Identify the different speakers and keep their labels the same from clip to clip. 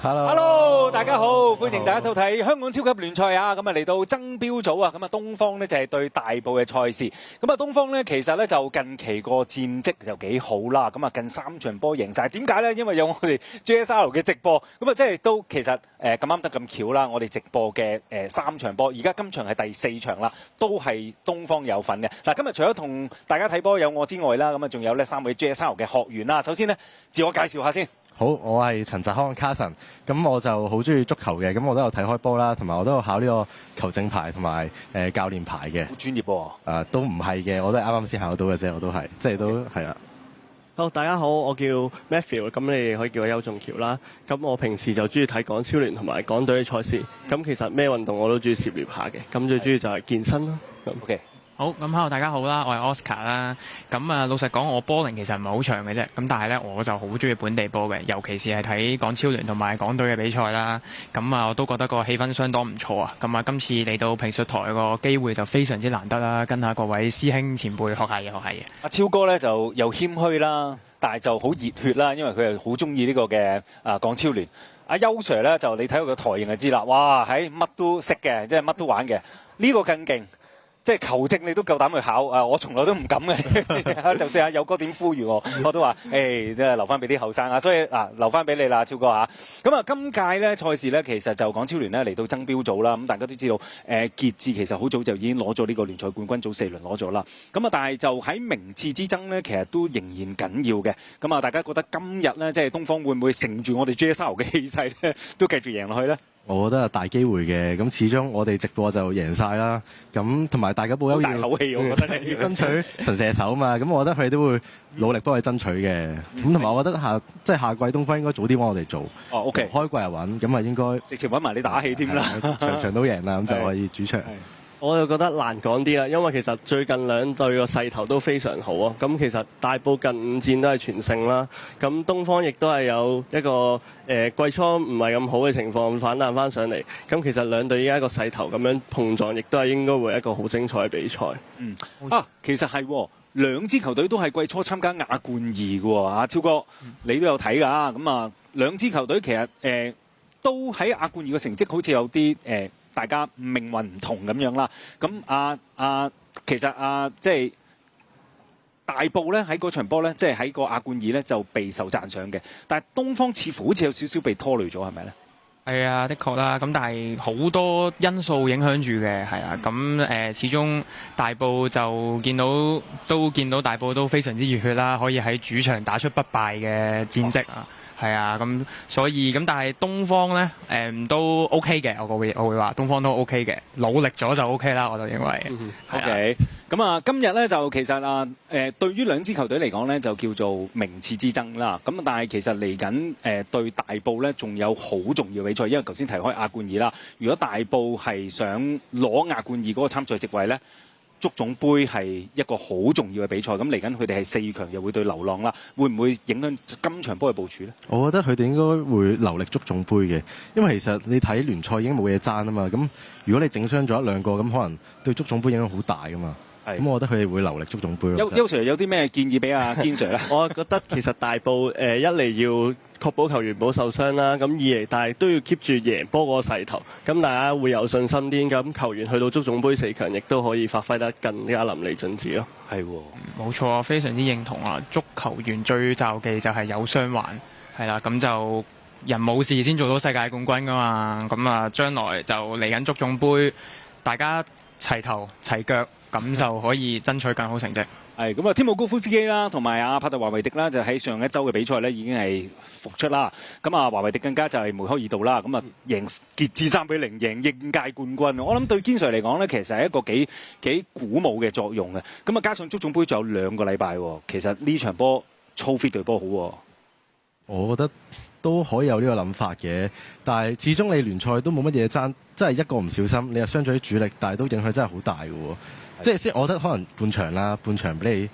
Speaker 1: Hello， 大家好，歡迎大家收睇香港超級聯賽啊！咁啊嚟到爭標組啊，咁啊東方呢就係對大埔嘅賽事。咁啊東方呢其實呢就近期個戰績就幾好啦。咁啊近3場波贏晒，點解呢？因為有我哋 JSL 嘅直播。咁啊即係都其實咁啱得咁巧啦。我哋直播嘅3場波，而家今場係第4場啦，都係東方有份嘅。嗱，今日除咗同大家睇波有我之外啦，咁啊仲有呢3位 JSL 嘅學員啦。首先呢，自我介紹下先。
Speaker 2: 好，我係陳澤康 Carson， 咁我就好中意足球嘅，咁我都有睇開波啦，同埋我都有考呢個球證牌同埋教練牌嘅。
Speaker 1: 好專業喎。
Speaker 2: 都唔係嘅，我都係啱啱先考到嘅啫，我都係，即係都係啦。
Speaker 3: 好，大家好，我叫 Matthew， 咁你哋可以叫我邱仲橋啦。咁我平時就中意睇港超聯同埋港隊嘅賽事。咁其實咩運動我都中意涉獵下嘅。咁最中意就係健身啦。
Speaker 1: OK。
Speaker 4: 好，咁 hello 大家好啦，我係 Oscar 啦。咁啊，老實講，我波齡其實唔係好長嘅啫。咁但係咧，我就好中意本地波嘅，尤其是係睇港超聯同埋港隊嘅比賽啦。咁啊，我都覺得個氣氛相當唔錯啊。咁啊，今次嚟到評述台個機會就非常之難得啦，跟下各位師兄前輩學下嘢。
Speaker 1: 阿超哥咧就又謙虛啦，但係就好熱血啦，因為佢係好中意呢個嘅港超聯。阿邱 Sir 咧就你睇佢個台型就知啦，哇喺乜都識嘅，即係乜都玩嘅。呢個更勁。即係球證你都夠膽去考啊！我從來都唔敢嘅，就算阿友哥點呼籲我都話誒，即係留翻俾啲後生啊！所以留翻俾你啦，超哥嚇。咁啊，今屆咧賽事咧，其實就港超聯咧嚟到爭標組啦。咁大家都知道傑志其實好早就已經攞咗呢個聯賽冠軍組4輪攞咗啦。咁啊，但係就喺名次之爭咧，其實都仍然緊要嘅。咁啊，大家覺得今日咧，即係東方會唔會乘住我哋 JSL 嘅氣勢咧，都繼續贏落去咧？
Speaker 2: 我覺得係大機會嘅，咁始終我哋直播就贏晒啦，咁同埋大家報優
Speaker 1: 大口氣，我覺得你
Speaker 2: 要爭取神射手嘛，咁我覺得佢哋都會努力幫佢爭取嘅，咁同埋我覺得夏季東方應該早啲幫我哋做，
Speaker 1: 哦 OK，
Speaker 2: 開季又穩，咁啊應該
Speaker 1: 直接揾埋你打氣添啦，
Speaker 2: 場場都贏啦，咁就可以主場。
Speaker 3: 我就覺得難講啲啦，因為其實最近兩隊個勢頭都非常好啊。咁其實大埔近5戰都係全勝啦。咁東方亦都係有一個季初唔係咁好嘅情況反彈翻上嚟。咁其實兩隊依家個勢頭咁樣碰撞，亦都係應該會一個好精彩嘅比賽。
Speaker 1: 其實係兩支球隊都係季初參加亞冠2嘅喎，阿超哥你都有睇㗎。咁啊，兩支球隊其實都喺亞冠2嘅成績好似有啲大家命運唔同咁樣啦，咁其實即係大埔咧喺嗰場波咧，即係喺個亞冠2咧就備受讚賞嘅，但係東方似乎好似有少少被拖累咗，係咪咧？
Speaker 4: 係啊，的確啦。咁但係好多因素影響住嘅，係啊。咁始終大埔就見到大埔都非常之熱血啦，可以喺主場打出不敗嘅戰績啊。係啊，咁所以咁，但係東方咧都 OK 嘅，我會話東方都 OK 嘅，努力咗就 OK 啦，我就認為。
Speaker 1: OK， 咁今日咧就其實對於兩支球隊嚟講咧，就叫做名次之爭啦。咁但係其實嚟緊對大埔咧，仲有好重要比賽，因為頭先提開亞冠2啦。如果大埔係想攞亞冠2嗰個參賽席位咧，足總杯係一個好重要嘅比賽，咁嚟緊佢哋係4強又會對流浪啦，會唔會影響今場波嘅部署呢？
Speaker 2: 我覺得佢哋應該會留力足總杯嘅，因為其實你睇聯賽已經冇嘢爭啊嘛，咁如果你整傷咗1兩個，咁可能對足總杯影響好大噶嘛。咁我覺得佢哋會留力足總杯咯。
Speaker 1: 邱 Sir 有啲咩建議俾阿堅 Sir 咧？
Speaker 3: 我覺得其實大埔一嚟要確保球員冇受傷啦，咁二嚟但係都要 keep 住贏波嗰個勢頭，咁大家會有信心啲，咁球員去到足總杯4強，亦都可以發揮得更加淋漓盡致咯。
Speaker 1: 係喎，
Speaker 4: 冇錯啊，非常之認同啊！足球員最忌就係有傷患，係啦，咁就人冇事先做到世界冠軍噶嘛，咁啊將來就嚟緊足總杯，大家齊頭齊腳。咁就可以爭取更好成績。
Speaker 1: 係咁啊，天姆高夫斯基啦，同埋阿帕特華維迪啦，就喺上一週嘅比賽咧已經係復出啦。咁啊，華維迪更加就係梅開二度啦。咁啊，贏傑志3-0，贏應屆冠軍。我諗對堅 Sir 嚟講咧，其實係一個幾鼓舞嘅作用嘅。咁啊，加上足總杯仲有2個禮拜，其實呢場波操 fit 隊波好。
Speaker 2: 我覺得都可以有呢個諗法嘅，但係始終你聯賽都冇乜嘢爭，真係一個唔小心，你又傷咗啲主力，但係都影響真係好大嘅喎。即係先，我覺得可能半場俾你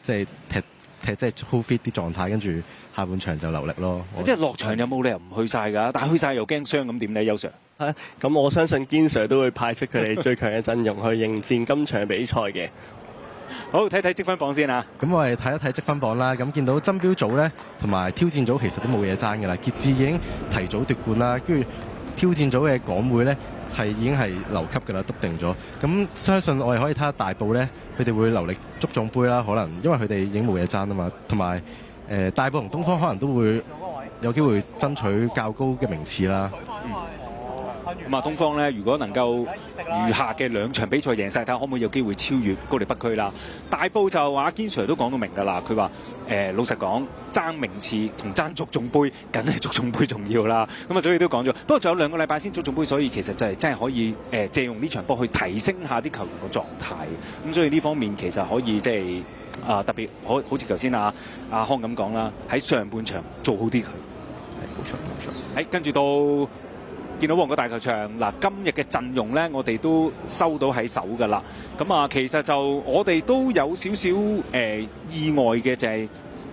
Speaker 2: 即係踢即係 hold fit 啲狀態，跟住下半場就留力咯。
Speaker 1: 即係落場有冇理由唔去晒㗎？但係去晒又驚傷咁點咧，邱 Sir？
Speaker 3: 咁我相信堅 Sir 都會派出佢哋最強嘅陣容去應戰今場比賽嘅。
Speaker 1: 好，睇睇積分榜先啊。
Speaker 2: 咁我哋睇一睇積分榜啦。咁見到爭標組咧同埋挑戰組其實都冇嘢爭㗎啦。傑志已經提早奪冠啦，跟住挑戰組嘅港會咧已經係留級㗎啦，篤定咗。咁相信我哋可以睇下大埔咧，佢哋會留力捉總杯啦。可能因為佢哋已經冇嘢爭啊嘛，同埋大埔同東方可能都會有機會爭取較高嘅名次啦。
Speaker 1: 咁啊，東方咧，如果能夠餘下嘅2場比賽贏晒，睇下可唔可以有機會超越高力北區啦。大埔就阿堅 Sir 都講到明㗎啦，佢話老實講，爭名次同爭足總杯，梗係足總杯重要啦。咁啊，所以都講咗。不過仲有2個禮拜先足總杯，所以其實就係真係可以借用呢場波去提升下啲球員個狀態。咁所以呢方面其實可以即係特別好似頭先阿康咁講啦，喺上半場做好啲佢。
Speaker 4: 冇錯。
Speaker 1: 跟住到。見到旺角大球場嗱，今日嘅陣容咧，我哋都收到喺手㗎啦。咁啊，其實就我哋都有少少意外嘅，就係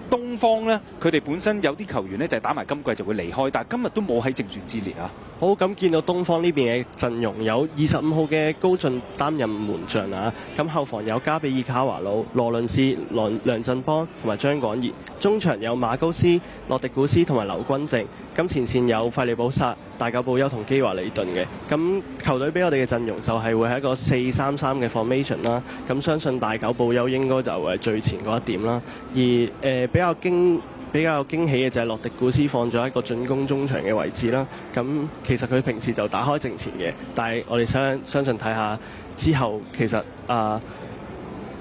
Speaker 1: 東方咧，佢哋本身有啲球員咧就係打埋今季就會離開，但係今日都冇喺正選之列啊。
Speaker 3: 好，咁見到東方呢邊嘅陣容有25號嘅高進擔任門將啊，咁後防有加比爾卡華魯、羅倫斯、梁振邦同埋張廣賢，中場有馬高斯、洛迪古斯同埋劉君正，咁前線有費利保薩、大久保優同基華里頓嘅。咁球隊俾我哋嘅陣容就係會係一個4-3-3嘅 formation 啦，咁相信大久保優應該就係最前嗰一點啦，而比較驚喜嘅就係洛迪古斯放咗一個進攻中場嘅位置啦。咁其實佢平時就打開正前嘅，但係我哋相信睇下之後，其實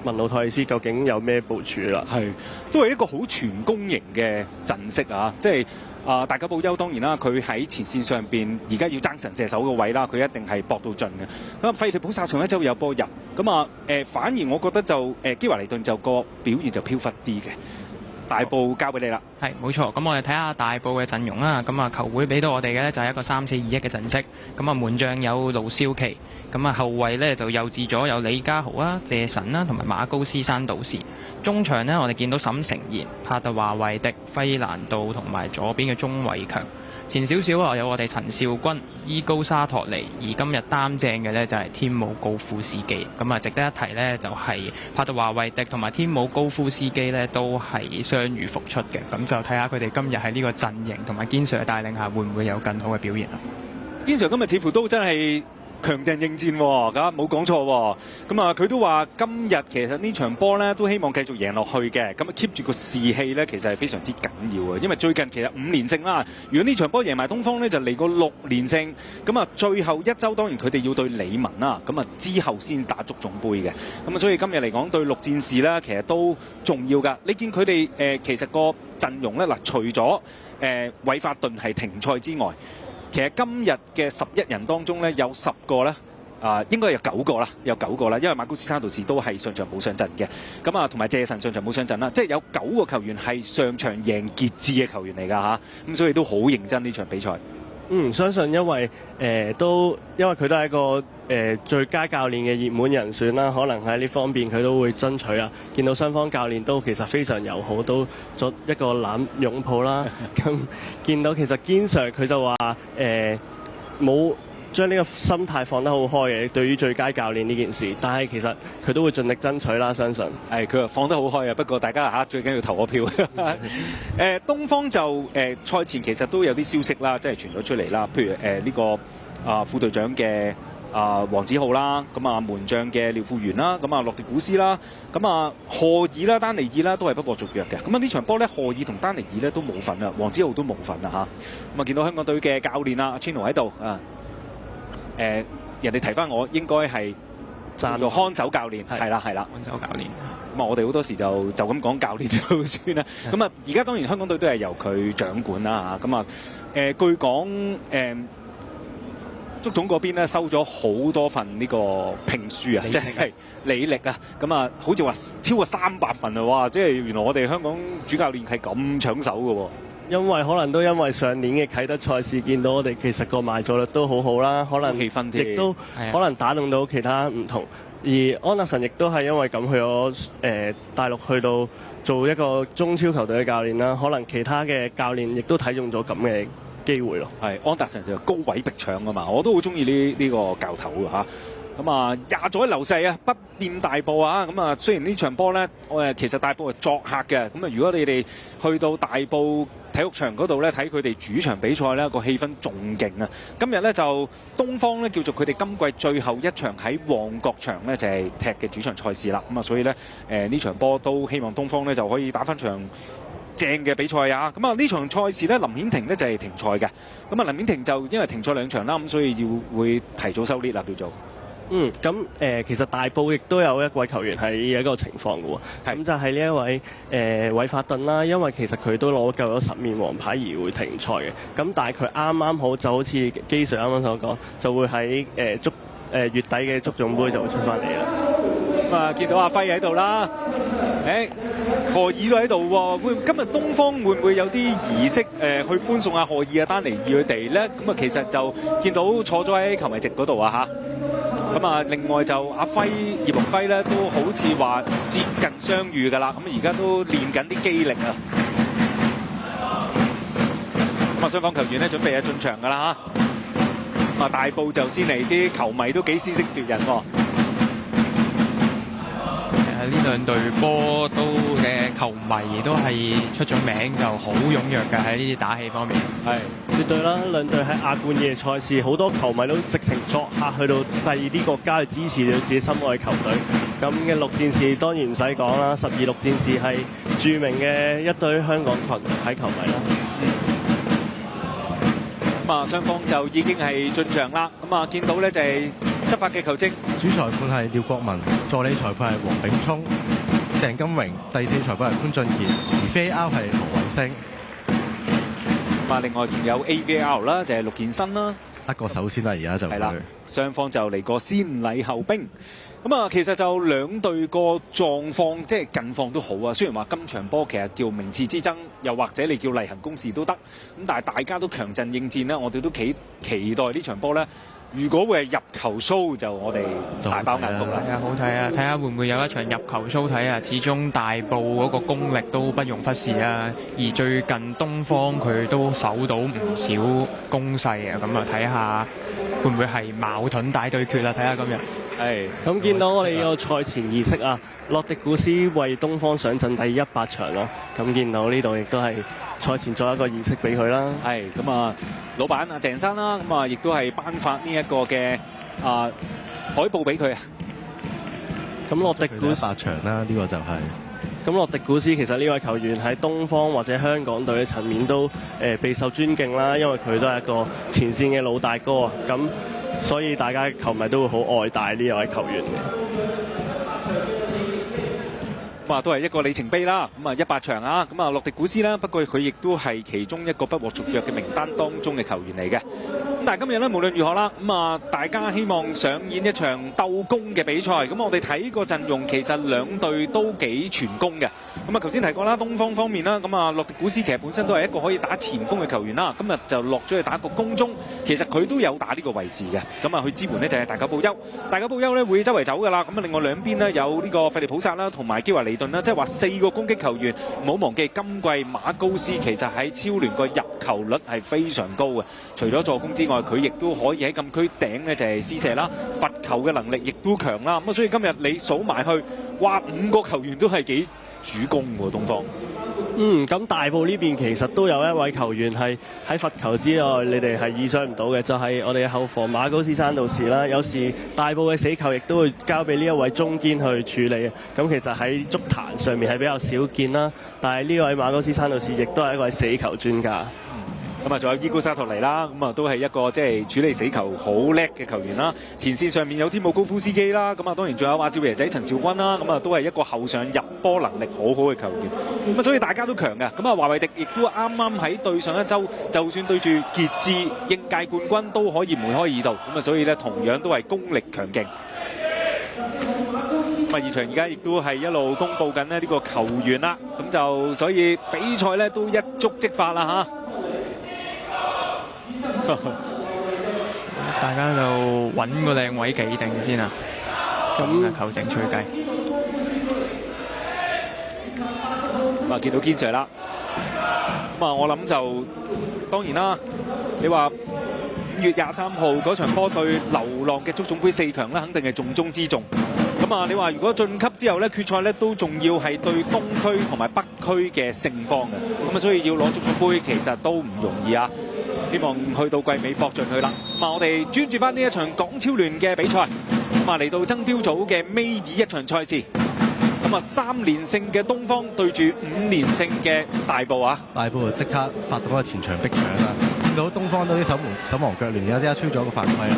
Speaker 3: 文魯托利斯究竟有咩部署啦？
Speaker 1: 係，都係一個好全攻型嘅陣式啊！即係大久保優當然啦，佢喺前線上邊而家要爭神射手個位啦，佢一定係搏到盡嘅。咁費利保薩上一週有波入，咁反而我覺得就基華利頓就個表現就飄忽啲嘅。大埔交俾你啦，
Speaker 4: 係冇錯。咁我哋睇下大埔嘅陣容啦。咁球會俾到我哋嘅咧就係一個3-4-2-1嘅陣式。咁門將有盧少奇，咁後衞咧就右至左有李家豪啦、謝神啦同埋馬高斯山道士。中場呢，我哋見到沈成賢、帕特華維迪、費蘭道同埋左邊嘅鐘偉強。前少少有我哋陳少君、伊高沙托尼，而今日擔正嘅呢就係天姆高夫斯基。咁值得一提呢，就係帕特華維迪同埋天姆高夫斯基呢都係傷愈復出嘅。咁就睇下佢哋今日喺呢個陣營同埋堅 Sir 嘅帶領下，會唔會有更好嘅表現啊？
Speaker 1: 堅 Sir 今日似乎都真係強陣應戰喎，咁冇講錯喎。咁佢都話今日其實呢場波呢都希望繼續贏落去嘅，咁keep 住個士氣呢，其實係非常之緊要嘅。因為最近其實5連勝啦，如果呢場波贏埋東方呢，就嚟個6連勝。咁最後一週當然佢哋要對理文啦，咁之後先打足總杯嘅。咁所以今日嚟講對綠戰士呢，其實都重要㗎。你見佢哋其實個陣容呢，嗱，除咗韋法頓係停賽之外，其實今日嘅11人當中咧，有10個咧，應該有9個啦，因為馬高斯山道士都係上場冇上陣嘅，咁同埋謝神上場冇上陣啦，即係有9個球員係上場贏傑志嘅球員嚟㗎嚇，咁所以都好認真呢場比賽。
Speaker 3: 相信因為佢都係一個最佳教練嘅熱門人選啦，可能喺呢方面佢都會爭取啊。見到雙方教練都其實非常友好，都作一個擁抱啦。咁見到其實堅 Sir 佢就話冇將呢個心態放得好開嘅，對於最佳教練呢件事，但係其實佢都會盡力爭取啦，相信。係
Speaker 1: 佢話放得好開啊，不過大家最緊要投我票。東方就賽前其實都有啲消息啦，即係傳咗出嚟啦，譬如呢個副隊長嘅黃子浩啦，咁門將嘅廖富元啦，咁洛迪古斯啦，咁賀爾啦、丹尼爾啦都係不獲續約嘅。咁呢場波咧，賀爾同丹尼爾咧都冇份啊，黃子浩都冇份啊嚇。咁見到香港隊嘅教練阿 Chino 喺度啊。人哋提翻我應該係做看守教練，係啦，看守教練。咁我哋好多時就咁講教練就算啦。咁而家當然香港隊都係由佢掌管啦嚇。咁據講足總嗰邊咧收咗好多份呢個評書啊，即係履歷啊。咁好似話超過300份啊！哇，即係原來我哋香港主教練係咁搶手嘅喎。
Speaker 3: 因為上年嘅啟德賽事見到我哋其實個賣座率都好好啦，可能
Speaker 1: 氣氛添，
Speaker 3: 亦都可能打動到其他唔同。而安納臣亦都係因為咁去咗大陸去到做一個中超球隊嘅教練啦，可能其他嘅教練亦都睇中咗咁嘅機會咯。
Speaker 1: 係安達臣就高位逼搶啊嘛，我都好中意呢個教頭嘅嚇。咁啊，廿載流逝啊，不變大埔啊！咁啊，雖然呢場波咧，其實大埔係作客嘅。咁啊，如果你哋去到大埔體育場嗰度咧，睇佢哋主場比賽咧，個氣氛仲勁啊！今日咧就東方咧叫做佢哋今季最後一場喺旺角場咧就係踢嘅主場賽事啦。咁啊，所以咧呢場波都希望東方咧就可以打返場正嘅比賽啊！咁啊，呢場賽事咧林顯庭咧就係停賽嘅。咁啊，林顯庭就因為停賽2場啦，咁所以會提早收列啦，叫做。
Speaker 3: 咁其實大埔亦都有一位球員係一個情況嘅喎，咁就係呢一位韋法頓啦，因為其實佢都攞夠咗10面黃牌而會停賽嘅，咁但係佢啱啱好就好似基 Sir 啱啱所講，就會喺月底嘅足總杯就會出翻嚟啦。
Speaker 1: 咁啊，見到阿輝喺度啦，何爾都喺度喎。今日東方會唔會有啲儀式去歡送阿何爾、丹尼爾佢哋咧？咁啊，其實就見到坐咗喺球迷席嗰度啊嚇。咁啊，另外就阿輝葉龍輝咧，都好似話接近相遇㗎啦。咁而家都練緊啲機靈啊。咁啊，雙方球員咧準備進場㗎啦嚇。咁啊，大埔就先嚟，啲球迷都幾廝色奪人喎。
Speaker 4: 呢兩隊波都嘅球迷都係出咗名，就好踴躍嘅喺呢啲打氣方面。
Speaker 3: 係絕對啦，兩隊喺亞冠夜賽事，好多球迷都直情作客去到第二啲國家去支持自己心愛嘅球隊。咁嘅綠戰士當然唔使講啦，12綠戰士係著名嘅一隊香港群體球迷啦。
Speaker 1: 咁啊，雙方就已經係進場啦。咁啊，見到咧就係執法嘅球證，
Speaker 2: 主裁判係廖國文，助理裁判係黃炳聰、鄭金榮，第4裁判係潘俊傑，而 VAR 係何偉星。
Speaker 1: 咁啊，另外仲有 AVR 啦，就係陸健新啦。
Speaker 2: 得個手先啦，而家就
Speaker 1: 係啦，雙方就嚟個先禮後兵。咁啊，其實就兩隊個狀況即係近況都好啊。雖然話今場波其實叫名次之爭，又或者你叫例行公事都得。咁但係大家都強陣應戰咧，我哋都期待呢場波咧。如果會係入球 show 就我哋大飽眼福啦。
Speaker 4: 係啊，好睇啊！睇下會唔會有一場入球 show 睇啊！始終大埔嗰個功力都不容忽視啊。而最近東方佢都守到唔少攻勢啊。咁啊，睇下會唔會係矛盾大對決啊？睇下今日。
Speaker 1: 係
Speaker 3: 咁見到我哋個賽前儀式啊，洛迪古斯為東方上陣第100場咯。咁見到呢度亦都係賽前做一個儀式俾佢啦。
Speaker 1: 係咁啊，老闆阿鄭生啦，咁啊亦都係頒發呢一個嘅海報俾佢啊。
Speaker 3: 咁洛迪古斯
Speaker 2: 100場啦，呢個就係。
Speaker 3: 咁洛迪古斯其實呢位球員喺東方或者香港隊嘅層面都備受尊敬啦，因為佢都係一個前線嘅老大哥啊。咁所以大家球迷都會好愛戴呢位球員嘅。
Speaker 1: 咁啊，都係一個里程碑啦。咁啊，100場啊，咁啊，洛迪古斯啦。不過佢亦都係其中一個不獲續約嘅名單當中嘅球員嚟嘅。咁但係今日咧，無論如何啦，咁啊，大家希望上演一場鬥攻嘅比賽。咁我哋睇個陣容，其實兩隊都幾全攻嘅。咁啊，頭先提過啦，東方方面啦，咁啊，洛迪古斯其實本身都係一個可以打前鋒嘅球員啦。今日就落咗去打個攻中，其實佢都有打呢個位置嘅。咁啊，去支援呢就係大久保休。大久保休咧會周圍走㗎啦。咁啊，另外兩邊呢，有呢個費利普薩啦，同埋基華利。即係話4個攻擊球員，唔好忘記今季馬高斯其實喺超聯個入球率係非常高嘅。除咗助攻之外，佢亦都可以喺禁區頂呢就係施射啦，罰球嘅能力亦都強啦。咁所以今日你數埋去，哇5個球員都係幾主攻喎，東方。
Speaker 3: 咁大埔呢邊其實都有一位球員係喺罰球之外，你哋係意想唔到嘅，就係我哋嘅後防馬高斯山道士啦。有時大埔嘅死球亦都會交俾呢一位中堅去處理。咁其實喺足壇上面係比較少見啦，但係呢位馬高斯山道士亦都係一位死球專家。
Speaker 1: 咁啊，仲有伊古沙托尼啦，咁啊都係一個即係處理死球好叻嘅球員啦。前線上面有天姆高夫斯基啦，咁啊當然仲有阿少爺仔陳兆軍啦，咁啊都係一個後上入波能力好好嘅球員。咁啊所以大家都強嘅。咁啊華維迪亦都啱啱喺對上一週，就算對住傑志應屆冠軍都可以梅開二度。咁啊所以咧同樣都係功力強勁。咁啊現場而家亦都係一路公佈緊呢個球員啦，咁就所以比賽咧都一觸即發啦嚇。
Speaker 4: 大家就揾個靚位企定先啊！咁球證吹雞。
Speaker 1: 咁啊見到堅 Sir 啦，咁啊我諗就當然啦，你話5月23號嗰場波對流浪嘅足總杯4強咧，肯定係重中之重。咁啊，你話如果晉級之後咧，決賽咧都仲要係對東區同埋北區嘅勝方嘅，咁啊，所以要攞足總杯其實都唔容易啊！希望去到季尾搏進去啦。咁啊，我哋專注翻呢一場港超聯嘅比賽。咁啊，嚟到爭標組嘅尾二一場賽事。咁啊，3連勝嘅東方對住5連勝嘅大埔啊！
Speaker 2: 大埔就即刻發動個前場逼搶啦，見到東方都啲手忙腳亂，而家即刻吹咗個犯規啦。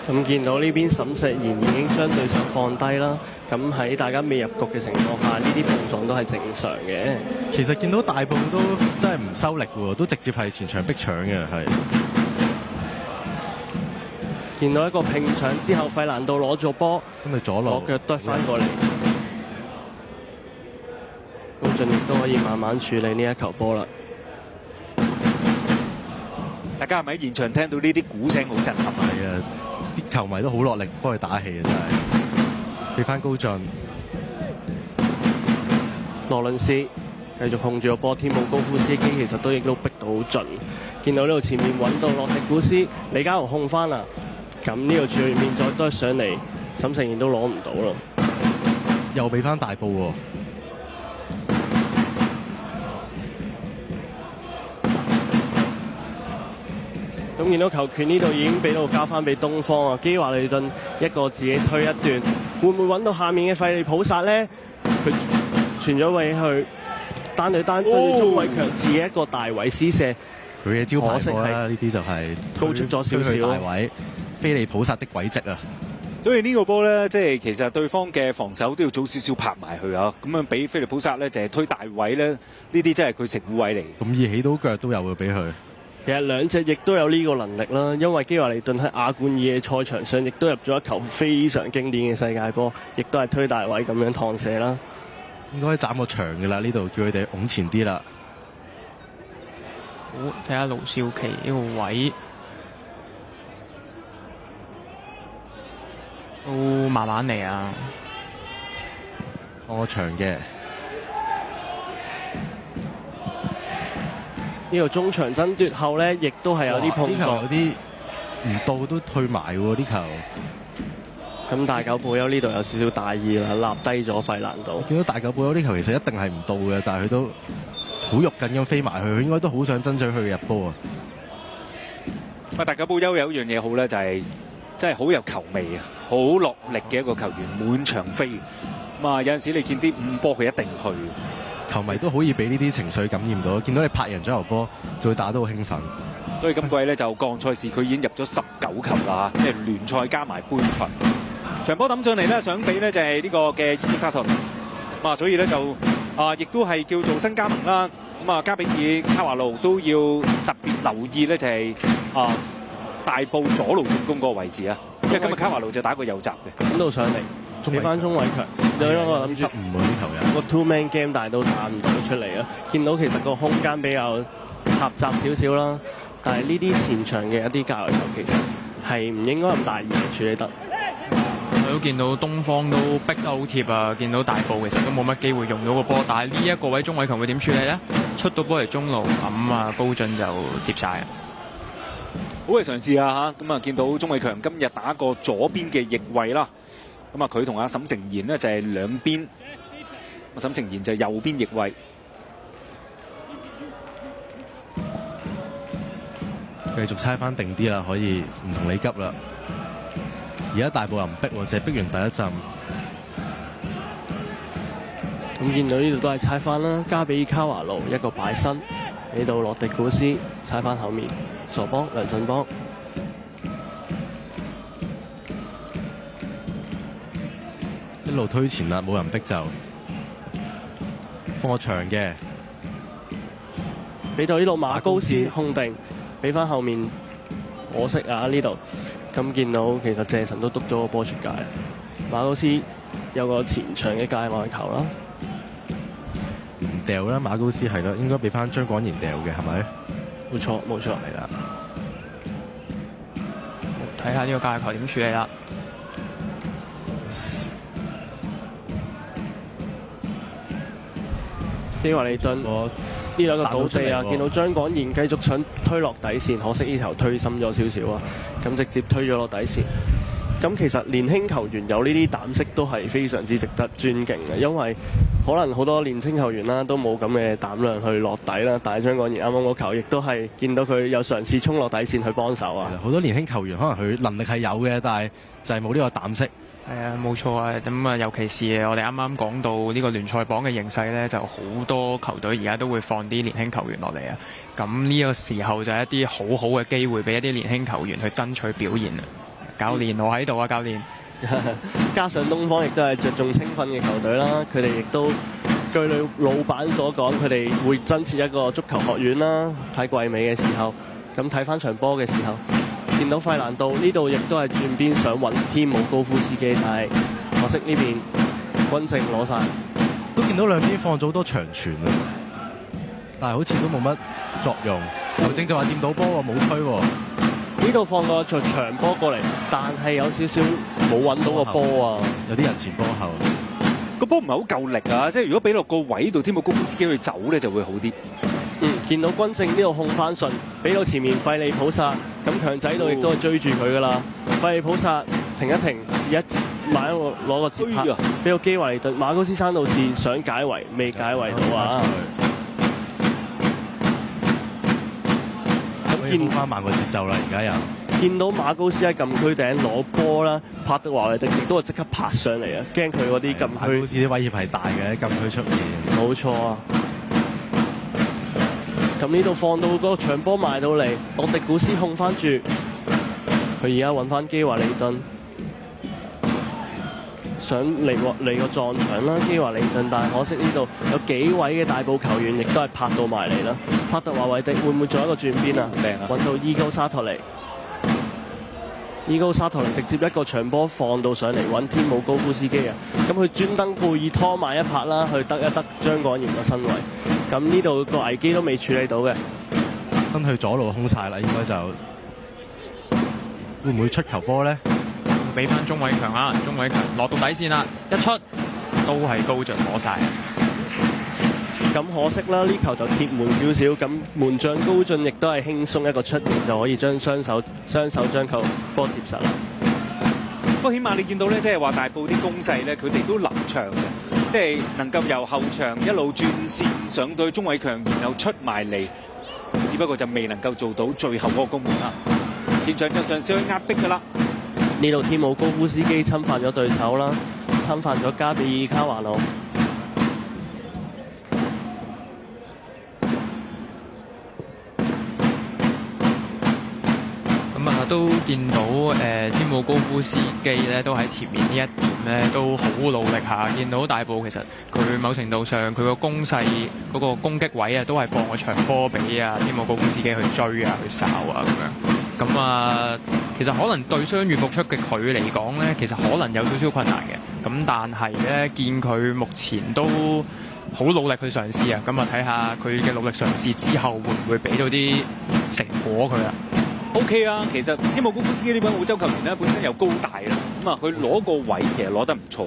Speaker 3: 咁見到呢邊沈石賢已經將對手放低啦，咁喺大家未入局嘅情況下，呢啲碰撞都係正常嘅。
Speaker 2: 其實見到大埔都真係唔收力喎，都直接係前場逼搶嘅，係。
Speaker 3: 見到一個拼搶之後，費蘭道攞咗波，
Speaker 2: 咁佢左路
Speaker 3: 攞腳剁翻過嚟，高進亦都可以慢慢處理呢一球波啦。
Speaker 1: 大家係咪喺現場聽到呢啲鼓聲好震撼啊？
Speaker 2: 係啊，啲球迷都好落力幫佢打氣啊，真係。俾翻高進，
Speaker 3: 羅倫斯繼續控住個波，天姆高夫斯基其實亦都逼到好盡。見到呢度前面揾到洛迪古斯，李家豪控翻啦。咁呢度全面再都係上嚟，沈成賢都攞唔到啦。
Speaker 2: 又俾翻大埔喎。
Speaker 3: 咁見到球權呢度已經俾到交翻俾東方啊！基華利頓一個自己推一段，會唔會揾到下面嘅費利普薩呢？佢傳咗位去單對單對鍾偉強，自己一個大位施射，
Speaker 2: 佢嘅招牌波啦，呢啲就係
Speaker 3: 高出咗少少
Speaker 2: 大位，菲利普薩的軌跡啊！
Speaker 1: 所以呢個波咧，即係其實對方嘅防守都要早少少拍埋去啊！咁樣俾菲利普薩咧就係推大位咧，呢啲真係佢食糊位嚟。
Speaker 2: 咁易起到腳都有會俾佢。
Speaker 3: 其實兩隻亦都有呢個能力啦，因為基華利頓喺亞冠二嘅賽場上亦都入咗一球非常經典嘅世界波，亦都係推大位咁樣趟射啦。
Speaker 2: 應該斬個場㗎啦，呢度叫佢哋拱前啲啦。
Speaker 4: 好，睇下盧少奇呢個位都慢慢嚟啊！
Speaker 2: 放個場嘅。
Speaker 3: 呢個中場爭奪後咧，亦都係有啲碰撞，
Speaker 2: 有啲唔到都退埋喎啲球。
Speaker 3: 咁大久保休呢度有少少大意啦，立低咗費蘭道。
Speaker 2: 見到大久保休呢球其實一定係唔到嘅，但係佢都好肉緊咁飛埋去，佢應該都好想爭取佢嘅入波啊！
Speaker 1: 大久保休有一樣嘢好咧，就係真係好有球味啊，好落力嘅一個球員，滿場飛。咁啊，有陣時你見啲五波佢一定去。
Speaker 2: 球迷都可以俾呢啲情緒感染到，見到你拍人咗球波，就會打得好興奮。
Speaker 1: 所以今季咧就各項賽事佢已經入咗19球啦，即係聯賽加埋杯賽。場波抌上嚟咧，想俾呢就係呢個嘅伊斯沙頓。咁啊，所以咧就亦都係叫做新加盟啦。咁啊，加比爾卡華路都要特別留意咧，就係大埔左路進攻嗰個位置啊。因為今日卡華路就打過右閘嘅，
Speaker 3: 咁到上嚟。俾翻鍾偉強，有一個諗住
Speaker 2: 15喎呢球人
Speaker 3: 個 two man game，但係都打唔到出嚟啊！見到其實個空間比較狹窄少少啦，但係呢啲前場嘅一啲界外球其實係唔應該咁大意處理得。
Speaker 4: 我都見到東方都逼得好貼啊！見到大埔其實都冇乜機會用到個波，但係呢一個位鍾偉強會點處理咧？出到波嚟中路，咁啊高進就接晒啊！
Speaker 1: 好嘅嘗試啊嚇！咁啊見到鍾偉強今日打過左邊嘅翼位啦。咁啊，佢同阿沈成賢呢就係兩邊，沈成賢就係右邊翼位。
Speaker 2: 繼續猜翻定啲啦，可以唔同你急啦。而家大埔又唔逼喎，淨係逼完第一陣。
Speaker 3: 咁見到呢度都係猜翻啦，加比爾卡華路一個擺身，俾到洛迪古斯猜翻後面，傻幫梁振邦。
Speaker 2: 一路推前啦，冇人逼就放個長嘅，
Speaker 3: 俾到呢度馬高斯控定，俾翻後面，可惜啊呢度。咁見到其實謝神都篤咗個波出界，馬高斯有個前場嘅界外球啦，
Speaker 2: 唔掉啦，馬高斯係啦，應該俾翻張廣賢掉嘅係咪？
Speaker 3: 冇錯冇錯，
Speaker 2: 係啦。
Speaker 4: 睇下呢個界外球點處理啦。
Speaker 3: 基華利頓
Speaker 2: 個
Speaker 3: 兩個倒地啊，
Speaker 2: 彈到出嚟喎
Speaker 3: 見到張廣賢繼續想推落底線，可惜呢頭推深咗少少啊，咁直接推咗落底線。咁其實年輕球員有呢啲膽識都係非常之值得尊敬嘅，因為可能好多年輕球員啦都冇咁嘅膽量去落底啦，但係張廣賢啱啱嗰球亦都係見到佢有嘗試衝落底線去幫手啊。
Speaker 2: 好多年輕球員可能佢能力係有嘅，但係就係冇呢個膽識。
Speaker 4: 係啊，冇錯啊。咁啊，尤其是我哋啱啱講到呢個聯賽榜嘅形勢呢，就好多球隊而家都會放啲年輕球員落嚟啊。咁呢個時候就係一啲好好嘅機會，俾一啲年輕球員去爭取表現啊。教練，我喺度啊，教練。
Speaker 3: 加上東方亦都係着重青訓嘅球隊啦，佢哋亦都據老闆所講，佢哋會增設一個足球學院啦。喺季尾嘅時候，咁睇翻場波嘅時候，見到費蘭道呢度亦都係轉邊想揾天姆高夫斯基，但係可惜呢邊軍政攞晒，
Speaker 2: 都見到兩邊放咗好多長傳啊，但係好似都冇乜作用。球證就話掂到波喎，冇吹喎。
Speaker 3: 呢度放個長波過嚟，但係有少少冇揾到個波啊！
Speaker 2: 有啲人前波後，
Speaker 1: 個波唔係好夠力啊！即係如果俾落個位度，天姆高夫斯基去走咧就會好啲。
Speaker 3: 見到軍政呢度控翻順，俾到前面費利普薩，咁強仔度亦都係追住佢噶啦。費利普薩停一停，截一截，買一個攞個接拍，俾到基維頓。馬高斯山道士想解圍，未解圍到啊！
Speaker 2: 見翻慢個節奏啦，而家又
Speaker 3: 見到馬高斯喺禁區頂攞波啦，帕德華維迪亦都係即刻拍上嚟啊！驚佢嗰啲禁區，
Speaker 2: 好似啲威脅係大嘅禁區出面。
Speaker 3: 冇錯啊！咁呢度放到個長波埋到嚟，洛迪古斯控翻住，佢而家揾翻基華利頓，想嚟個撞牆啦，基華利頓，但係可惜呢度有幾位嘅大埔球員亦都係拍到埋嚟啦。帕特華維迪會唔會做一個轉邊啊？
Speaker 1: 靚啊！
Speaker 3: 揾到伊高沙托尼，伊高沙托尼直接一個長波放到上嚟揾天姆高夫斯基啊！咁佢專登故意拖埋一拍啦，去得一得張廣賢個身位。咁呢度個危機都未處理到嘅，
Speaker 2: 分去左路空晒啦，應該就會唔會出球波咧？
Speaker 4: 俾翻鐘偉強啊！鐘偉強落到底線啦，一出都係高進攞晒。
Speaker 3: 咁可惜啦，呢球就貼門少少，咁門將高進亦都係輕鬆一個出現就可以將雙手將球波接實啦。
Speaker 1: 不過起碼你見到咧，即係話大埔啲攻勢咧，佢哋都流暢嘅，即係能夠由後場一路轉線上到鐘偉強，然後出埋嚟，只不過就未能夠做到最後嗰個攻門啦。前場就嘗試去壓迫㗎啦。
Speaker 3: 呢度天姆高夫斯基侵犯咗對手啦，侵犯咗加比爾卡華路。
Speaker 4: 都見到天姆高夫斯基咧，都喺前面呢一點咧都好努力下。見到大埔其實佢某程度上佢個攻勢嗰個攻擊位啊，都係放個長波俾啊天姆高夫斯基去追啊去哨啊咁樣。咁啊，其實可能對傷愈復出嘅佢嚟講咧，其實可能有少少困難嘅。咁但係咧，見佢目前都好努力去嘗試啊。咁啊，睇下佢嘅努力嘗試之後會唔會俾到啲成果佢啊？
Speaker 1: O.K. 啊，其實天姆高夫斯基呢班澳洲球員咧本身又高大啦，咁啊佢攞個位其實攞得唔錯。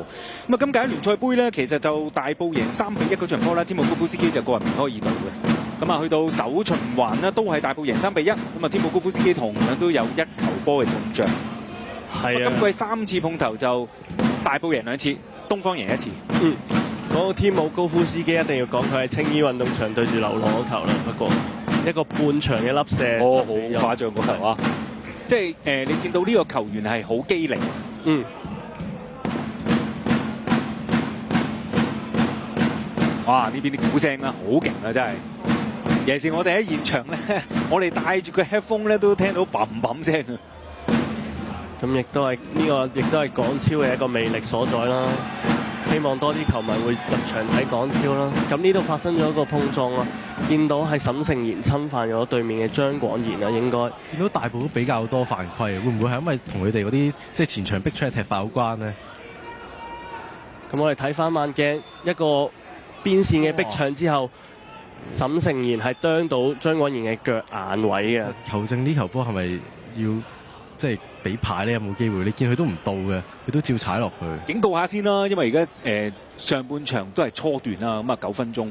Speaker 1: 咁啊今屆聯賽杯咧，其實就大埔贏3-1嗰場波啦，天姆高夫斯基就個人梅開二度嘅。咁啊去到首循環呢，都係大埔贏3-1，咁啊天姆高夫斯基同樣都有1球波嘅進帳。係啊，今季3次碰頭就大埔贏2次，東方贏1次。
Speaker 3: 嗰個天姆高夫斯基一定要講佢係青衣運動場對住流浪嗰球啦，不過。一個半場嘅粒射，
Speaker 1: 好誇張嗰球啊！即係你見到呢個球員係好機靈。哇！呢邊啲鼓聲啦，好勁啊，真係。尤其是我哋喺現場咧，我哋戴住個 headphone 咧，都聽到砰砰聲啊！
Speaker 3: 咁亦都係呢個，亦都係港超嘅一個魅力所在啦。希望多啲球迷會入場睇港超啦。咁呢度發生咗一個碰撞啊，見到係沈誠賢侵犯咗對面嘅張廣賢啊，應該
Speaker 2: 見到大埔都比較多犯規，會唔會係因為同佢哋嗰啲即係前場逼出嚟踢法有關呢？
Speaker 3: 咁我哋睇翻慢鏡一個邊線嘅逼搶之後，沈誠賢係啄到張廣賢嘅腳眼位嘅。
Speaker 2: 球證呢球波係咪要？即係俾牌咧，有冇機會？你見佢都唔到嘅，佢都照踩落去。
Speaker 1: 警告下先啦，因為而家上半場都係初段啦，咁啊9分鐘。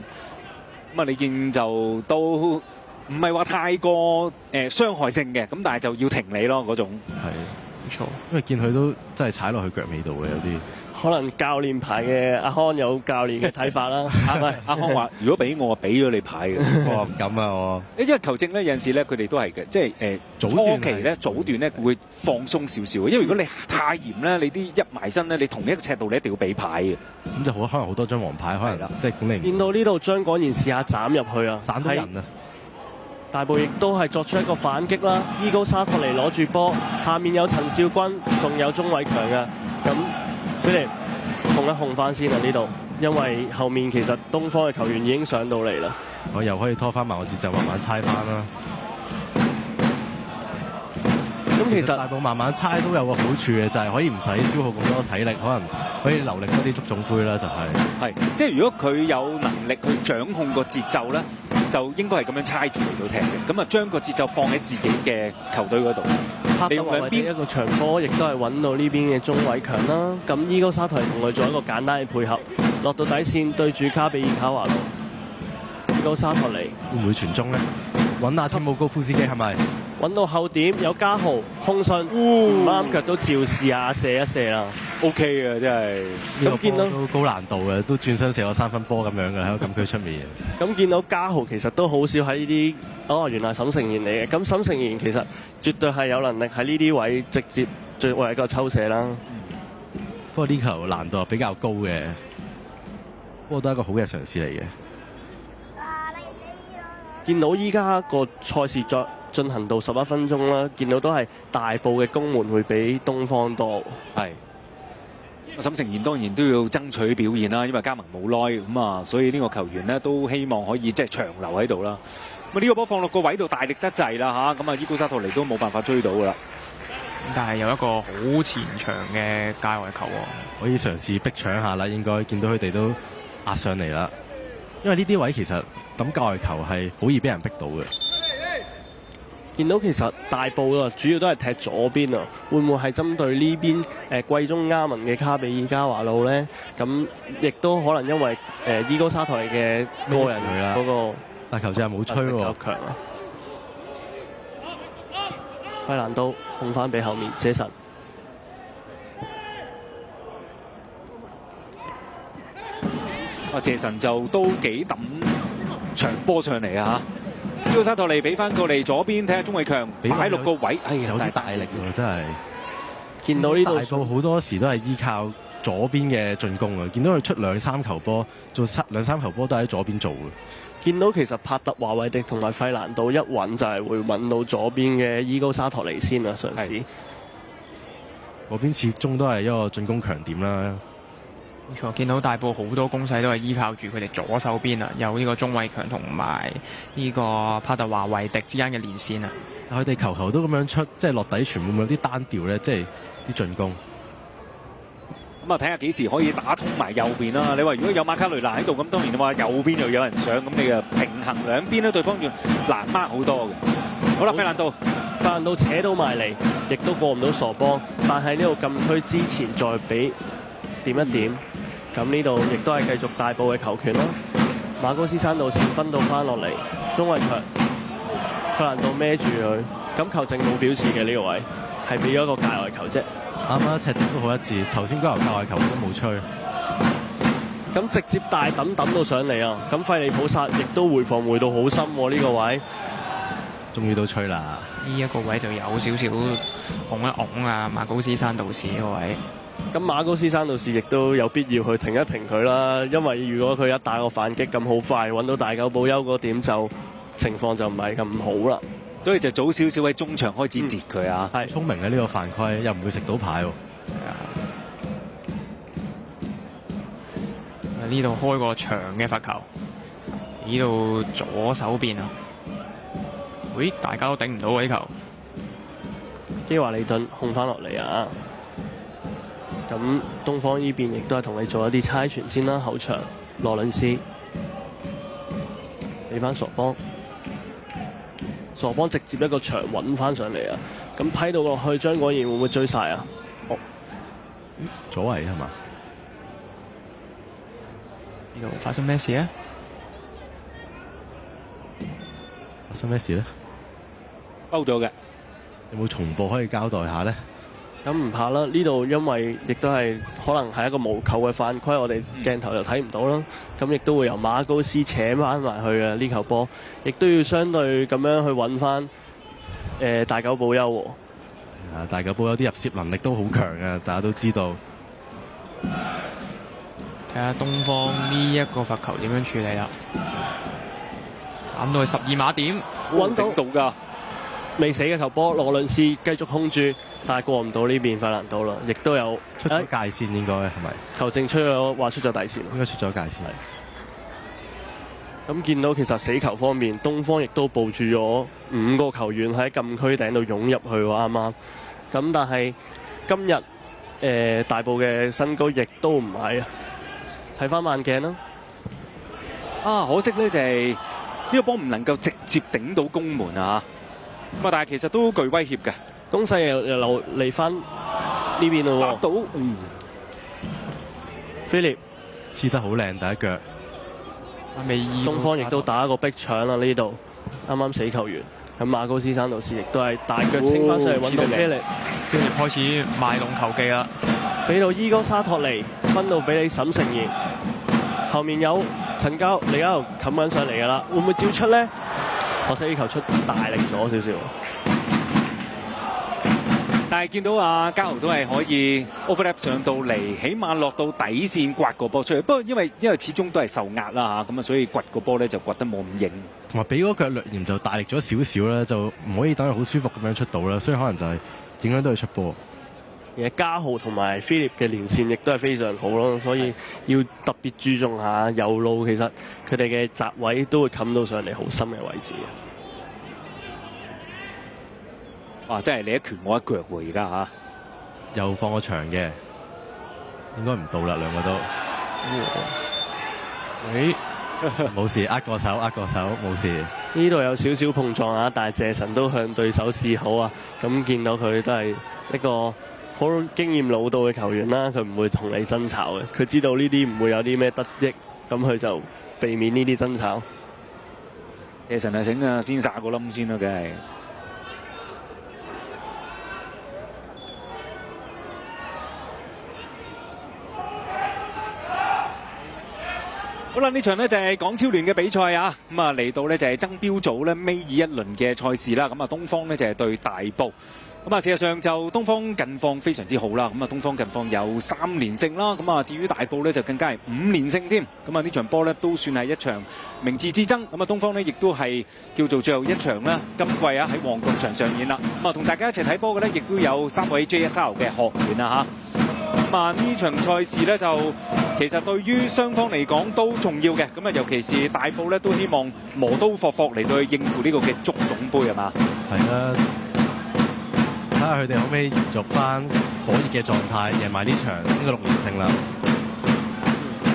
Speaker 1: 咁啊，你見就都唔係話太過傷害性嘅，咁但係就要停你咯嗰種。
Speaker 2: 係，
Speaker 4: 冇錯。
Speaker 2: 因為見佢都真係踩落去腳尾度嘅有啲。
Speaker 3: 可能教練牌嘅阿康有教練嘅睇法啦。
Speaker 1: 阿康話：如果俾我，俾咗你牌嘅。
Speaker 2: 我唔敢啊我。
Speaker 1: 因為球證咧有陣時咧，佢哋都係嘅，即係
Speaker 2: 早
Speaker 1: 初
Speaker 2: 段係
Speaker 1: 期咧早段咧會放鬆少少，因為如果你太嚴咧，你啲一埋身咧，你同一個尺度你一定要俾牌嘅。
Speaker 2: 咁就可能好多張黃牌，可
Speaker 1: 係啦
Speaker 2: 能即係管理唔
Speaker 3: 見到呢度張廣賢試下斬入去啊，
Speaker 2: 散到人啊。
Speaker 3: 大埔亦都係作出一個反擊啦。伊高沙托尼攞住波，下面有陳少君，仲有鐘偉強嘅。咁佢哋控一控翻先啊呢度，因為後面其實東方嘅球員已經上到嚟啦。
Speaker 2: 我又可以拖翻埋個節奏，慢慢猜翻啦。
Speaker 3: 咁其實
Speaker 2: 大埔慢慢猜都有個好處嘅，就係可以唔使消耗咁多體力，可能可以留力多啲足總杯啦，就係。
Speaker 1: 係，即係如果佢有能力去掌控個節奏咧，就應該係咁樣猜住嚟到踢嘅。咁啊，將個節奏放喺自己嘅球隊嗰度。
Speaker 3: 拍得兩邊一個長波，亦都係揾到呢邊嘅鐘偉強啦。咁伊高沙台同佢做一個簡單嘅配合，落到底線對住卡比爾卡華路。伊高沙托尼
Speaker 2: 會唔會傳中咧？揾阿天姆高夫斯基係咪？
Speaker 3: 揾到後點有嘉豪空信，唔啱腳都照試下射一射啦。
Speaker 1: OK 嘅，真係。
Speaker 3: 咁見到
Speaker 2: 都高難度嘅，都轉身射個3分波咁樣嘅喺個禁區出面。
Speaker 3: 咁見到嘉豪其實都好少喺呢啲，原來沈承賢嚟嘅。咁沈承賢其實絕對係有能力喺呢啲位直接作為一個抽射啦。
Speaker 2: 不過呢球難度比較高嘅，不過都係一個好嘅嘗試嚟嘅。
Speaker 3: 見到依家個賽事再進行到11分鐘啦，見到都係大埔嘅攻門會比東方多。
Speaker 1: 係。沈承賢當然都要爭取表現啦，因為加盟冇耐咁啊，所以呢個球員呢都希望可以即係長留喺度啦。咁呢個波放落個位度大力得滯啦嚇，咁啊伊高沙托尼都冇辦法追到噶啦。
Speaker 4: 但係有一個好前場嘅界外球喎，
Speaker 2: 可以嘗試逼搶下啦，應該見到佢哋都壓上嚟啦。因為呢啲位其實抌界外球係好易俾人逼到嘅。
Speaker 3: 見到其實大埔啊，主要都係踢左邊啊，會唔會係針對呢邊季中加盟嘅卡比爾加華路呢？咁亦都可能因為伊高沙台嘅個人嗰個
Speaker 2: 但球證係冇吹喎，
Speaker 3: 較強啊！費蘭都控翻俾後面謝神。
Speaker 1: 謝神就都幾抌長波上嚟啊！伊高沙托尼俾翻過嚟左邊，睇下鐘偉強擺落個位，哎呀，
Speaker 2: 有啲大力喎，真係。
Speaker 3: 見到呢度
Speaker 2: 大埔好多時都係依靠左邊嘅進攻啊！見到佢出2-3球波，做2-3球波都喺左邊做嘅。
Speaker 3: 見到其實帕特華維迪同埋費蘭道一揾就係會揾到左邊嘅伊高沙托尼先啦，嘗試。
Speaker 2: 嗰邊始終都係一個進攻強點啦。
Speaker 4: 冇錯，見到大埔好多攻勢都係依靠住佢哋左手邊啊，有呢個鐘偉強同埋呢個帕特華維迪之間嘅連線啊。
Speaker 2: 佢哋球都咁樣出，即係落底傳會唔會有啲單調咧？即係啲進攻。
Speaker 1: 咁啊，睇下幾時可以打通埋右邊啦。你話如果有馬卡雷納喺度，咁當然你話右邊又有人上，咁你啊平衡兩邊咧，對方要難 mark 好多嘅。好啦，費蘭道
Speaker 3: 扯到埋嚟，亦都過唔到傻幫，但係呢度禁區之前再俾點一點。咁呢度亦都係繼續大埔嘅球權啦。馬高斯山道線分到翻落嚟，鐘偉強，費蘭道孭住佢，咁球證冇表示嘅呢個位，係俾咗一個界外球啫。
Speaker 2: 啱啱尺度都好一致，頭先嗰球界外球都冇吹。
Speaker 3: 咁直接大抌到上嚟啊！咁費利普薩亦都回防回到好深喎，呢個位。
Speaker 2: 終於都吹啦！
Speaker 4: 呢一個位就有少少拱一拱啊，馬高斯山道士呢個位。
Speaker 3: 咁馬高斯山道士亦都有必要去停一停佢啦，因為如果佢一打個反擊咁好快揾到大狗保休嗰點，就情況就唔係咁好啦。
Speaker 1: 所以就早少少喺中場開始截佢啊。
Speaker 2: 係聰明嘅呢個犯規，又唔會食到牌喎。
Speaker 4: 呢度開個長嘅罰球，呢度左手邊啊，喂，大家都頂唔到喎呢球。
Speaker 3: 基華利頓控翻落嚟啊！咁東方呢邊亦都係同你做一啲猜傳先啦，後場羅倫斯俾翻傻幫，傻幫直接一個長揾翻上嚟啊！咁批到落去，張果然會唔會追晒啊？哦，
Speaker 2: 左位係嘛？
Speaker 4: 呢度發生咩事啊？
Speaker 2: 發生咩事咧？
Speaker 1: 勾咗嘅。
Speaker 2: 有冇重播可以交代下咧？
Speaker 3: 咁唔怕啦，呢度因為亦都係可能係一個無球嘅犯規，我哋鏡頭就睇唔到啦。咁亦都會由馬高斯扯翻埋去嘅呢球波，亦都要相對咁樣去揾翻大久保休喎。
Speaker 2: 大久保有啲入攝能力都好強啊，大家都知道。
Speaker 4: 睇下東方呢一個罰球點樣處理啦。斬到去12碼點，
Speaker 3: 揾到
Speaker 1: 到㗎。
Speaker 3: 未死嘅球波，羅倫斯繼續控住，但係過唔到呢邊費蘭道啦，亦都有
Speaker 2: 出咗界線應該係咪？
Speaker 3: 球證出咗話出咗底線，
Speaker 2: 應該出咗界線。
Speaker 3: 咁見到其實死球方面，東方亦都部署咗5個球員喺禁區頂度湧入去喎，啱啱。咁但係今日大埔嘅身高亦都唔係啊，睇翻慢鏡啦。
Speaker 1: 可惜咧就係呢個波唔能夠直接頂到攻門啊！咁啊，但係其實都具威脅嘅，
Speaker 3: 攻勢又流嚟翻呢邊咯喎。
Speaker 1: 到
Speaker 3: 菲力
Speaker 2: 黐得好靚第一腳。
Speaker 3: 東方亦都打一個逼搶啦，呢度啱啱死球員。咁馬高斯山道士亦都係大腳清翻上嚟揾到菲力，
Speaker 4: 菲力開始賣弄球技啦，
Speaker 3: 俾到伊哥沙托尼分到俾你沈誠賢，後面有陳交李家豪冚緊上嚟㗎啦，會唔會照出咧？可惜呢球出大力咗少少，
Speaker 1: 但係見到阿嘉豪都係可以 overlap 上到嚟，起碼落到底線刮個波出嚟。不過因為始終都係受壓啦嚇，咁啊所以掘個波咧就掘得冇咁型。
Speaker 2: 同埋俾嗰腳略嫌就大力咗少少啦，就唔可以等佢好舒服咁樣出到啦，所以可能就係影響到佢出波。
Speaker 3: 而家嘉豪同埋菲力嘅連線亦都係非常好咯，所以要特別注重下右路，其實佢哋嘅閘位都會冚到上嚟好深嘅位置。
Speaker 1: 哇！真係你一拳我一腳喎，而家嚇。
Speaker 2: 又放個長嘅，應該唔到啦，兩個都。冇事，握個手，冇事。
Speaker 3: 呢度有少少碰撞啊，但係謝神都向對手示好啊。咁見到佢都係一個好經驗老道嘅球員啦，佢唔會同你爭吵嘅，佢知道呢啲唔會有啲咩得益，咁佢就避免呢啲爭吵。
Speaker 1: 謝神啊，請啊先殺個冧先啦，梗係。好啦，呢場呢就係港超聯嘅比賽啊，咁啊嚟到呢就係爭標組呢尾二一輪嘅賽事啦，咁啊東方呢就係對大埔。咁啊，事實上就東方近況非常之好啦。咁啊，東方近況有3連勝啦。咁啊，至於大埔呢，就更加係5連勝添。咁啊，呢場波呢，都算係一場明智之爭。咁啊，東方呢，亦都係叫做最後一場啦。今季啊喺旺角場上演啦。咁啊，同大家一齊睇波嘅呢，亦都有3位 JSL 嘅學員啊嚇。咁啊，呢場賽事呢，就其實對於雙方嚟講都重要嘅。咁啊，尤其是大埔呢，都希望磨刀霍霍嚟到去應付呢個嘅足總杯係嘛？
Speaker 2: 係啦。睇下佢哋可唔可以延續翻火熱嘅狀態，贏埋呢場應該6連勝啦。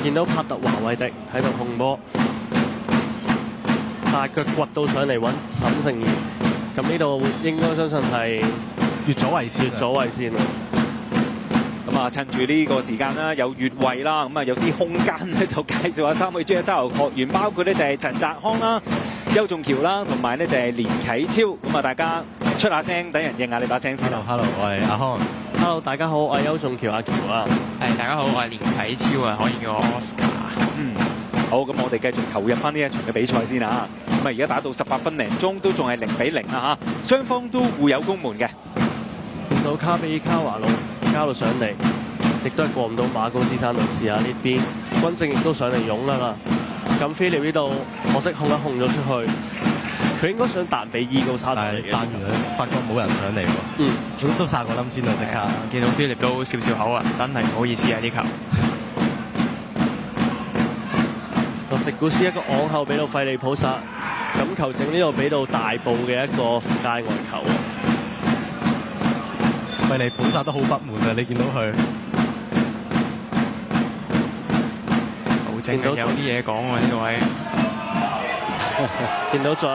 Speaker 3: 見到帕特華維迪喺度控波，大腳掘到上嚟揾沈誠賢，咁呢度應該相信係
Speaker 2: 越左為先，
Speaker 3: 越左為先啦。
Speaker 1: 咁啊，趁住呢個時間啦，有越位啦，咁啊有啲空間咧，就介紹下3位 JSL 學員，包括咧就係陳澤康啦、邱仲橋啦，同埋咧就係連啟超。咁啊，大家出下聲，等人應下你把聲先啦。
Speaker 2: Hello， 我係阿康。
Speaker 3: Hello， 大家好，我係邱仲橋阿橋啊。
Speaker 4: 係，大家好，我係連啟超啊，可以叫我 Oscar。
Speaker 1: 好，咁我哋繼續投入翻呢一場嘅比賽先啊。咁啊，而家打到18分零鐘，都仲係0-0啊嚇，雙方都互有攻門嘅。
Speaker 3: 見到卡比卡華路加到上嚟，亦都係過唔到馬高斯山路試下呢邊，軍政亦都上嚟湧啦。咁菲利呢度可惜控咗出去，佢應該想彈俾伊高沙特嚟嘅，
Speaker 2: 彈完佢發覺冇人上嚟喎。都殺個冧先啦，即刻。
Speaker 4: 見到菲力都笑笑口啊，真係唔好意思啊！呢球。
Speaker 3: 洛迪古斯一個昂後俾到費利普薩，咁球證呢度俾到大埔嘅一個界外球。
Speaker 2: 費利普薩都好不滿啊！你見到佢，
Speaker 4: 好正啊！有啲嘢講喎呢個位。
Speaker 3: 見到仲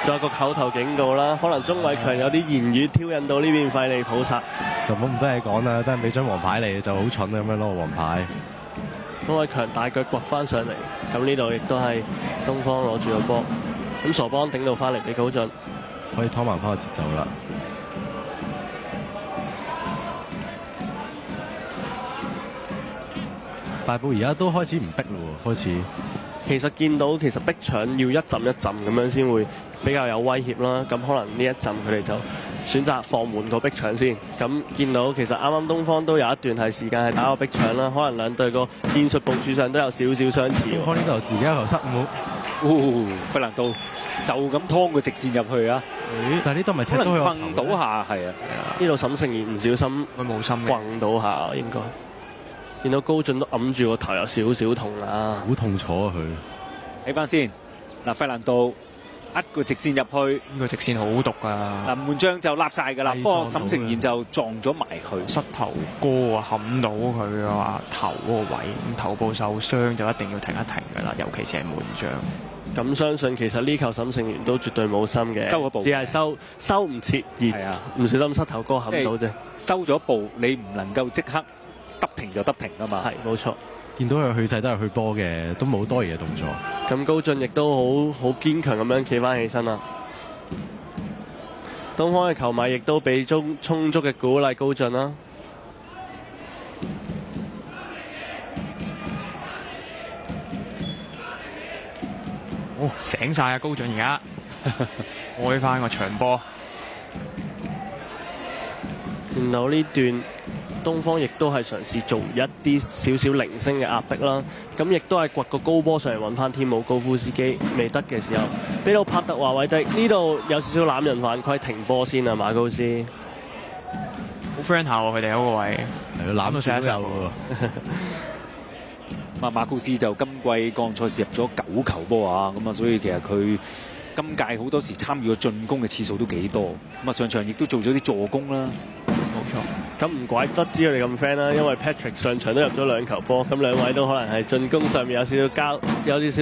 Speaker 3: 有一個口頭警告啦，可能鐘偉強有啲言語挑釁到呢邊費利普薩，
Speaker 2: 就冇咁多嘢講啦，得俾張黃牌你就好蠢咁樣攞個黃牌。
Speaker 3: 鐘偉強大腳掘翻上嚟，咁呢度亦都係東方攞住個波，咁傻邦頂到翻嚟俾高進，
Speaker 2: 可以拖慢翻個節奏啦。大埔而家都開始唔逼咯喎，開始。
Speaker 3: 其實見到其實逼搶要一陣一陣咁樣先會比較有威脅啦。咁可能呢一陣佢哋就選擇放緩個逼搶先。咁見到其實啱啱東方都有一段係時間係打個逼搶啦。可能兩隊個戰術部署上都有少少相似。
Speaker 2: 東方呢度自己一球失誤，
Speaker 1: 費蘭道就咁劏個直線入去啊！
Speaker 2: 但係呢度咪踢
Speaker 1: 可
Speaker 2: 到佢個
Speaker 1: 能碰到
Speaker 2: 頭咧
Speaker 1: 下係啊，
Speaker 3: 呢度沈勝賢唔小心
Speaker 4: 佢冇心嘅。
Speaker 3: 碰到下應該。見到高進都揞住個頭有少少痛啊！
Speaker 2: 好痛楚啊佢。
Speaker 1: 睇翻先嗱，費蘭道一個直線入去，
Speaker 4: 呢個直線好毒㗎，
Speaker 1: 嗱門將就立晒㗎啦，
Speaker 2: 係
Speaker 1: 不過
Speaker 2: 撞到
Speaker 1: 沈承賢就撞咗埋佢。
Speaker 4: 膝頭哥啊冚到佢嘅話頭嗰個位，咁頭部受傷就一定要停一停㗎啦，尤其是係門將。
Speaker 3: 咁相信其實呢球沈勝賢都絕對冇心嘅，
Speaker 1: 收咗步
Speaker 3: 只係收唔切
Speaker 1: 係啊，
Speaker 3: 唔小心膝頭哥冚到啫。
Speaker 1: 收咗步，你唔能夠即刻得停就得停㗎嘛。
Speaker 3: 係冇錯。
Speaker 2: 見到佢去勢都係去波嘅，都冇多餘嘅動作。
Speaker 3: 咁高進亦都好堅強咁樣企翻起身啦。東方嘅球迷亦都俾充足嘅鼓勵高進啦。
Speaker 4: 哦，醒晒啊高進而家開翻個長波。
Speaker 3: 見到呢段東方亦都係嘗試做一啲少少零星嘅壓迫啦，咁亦都係掘個高波上嚟揾翻天姆高夫斯基，未得嘅時候，俾到帕特華維迪呢度有少少攬人犯規，停波先啊馬高斯。
Speaker 4: 好 friend 下喎佢哋嗰個位，
Speaker 2: 係攬到成日喎。
Speaker 1: 馬高斯就今季個人賽事入咗9球波啊，咁啊，所以其實佢今屆好多時參與嘅進攻嘅次數都幾多，咁啊上場亦都做咗啲助攻啦。
Speaker 4: 冇錯。
Speaker 3: 咁唔怪得知佢哋咁 friend 啦，因為 Patrick 上場都入咗2球波，咁兩位都可能係進攻上面有少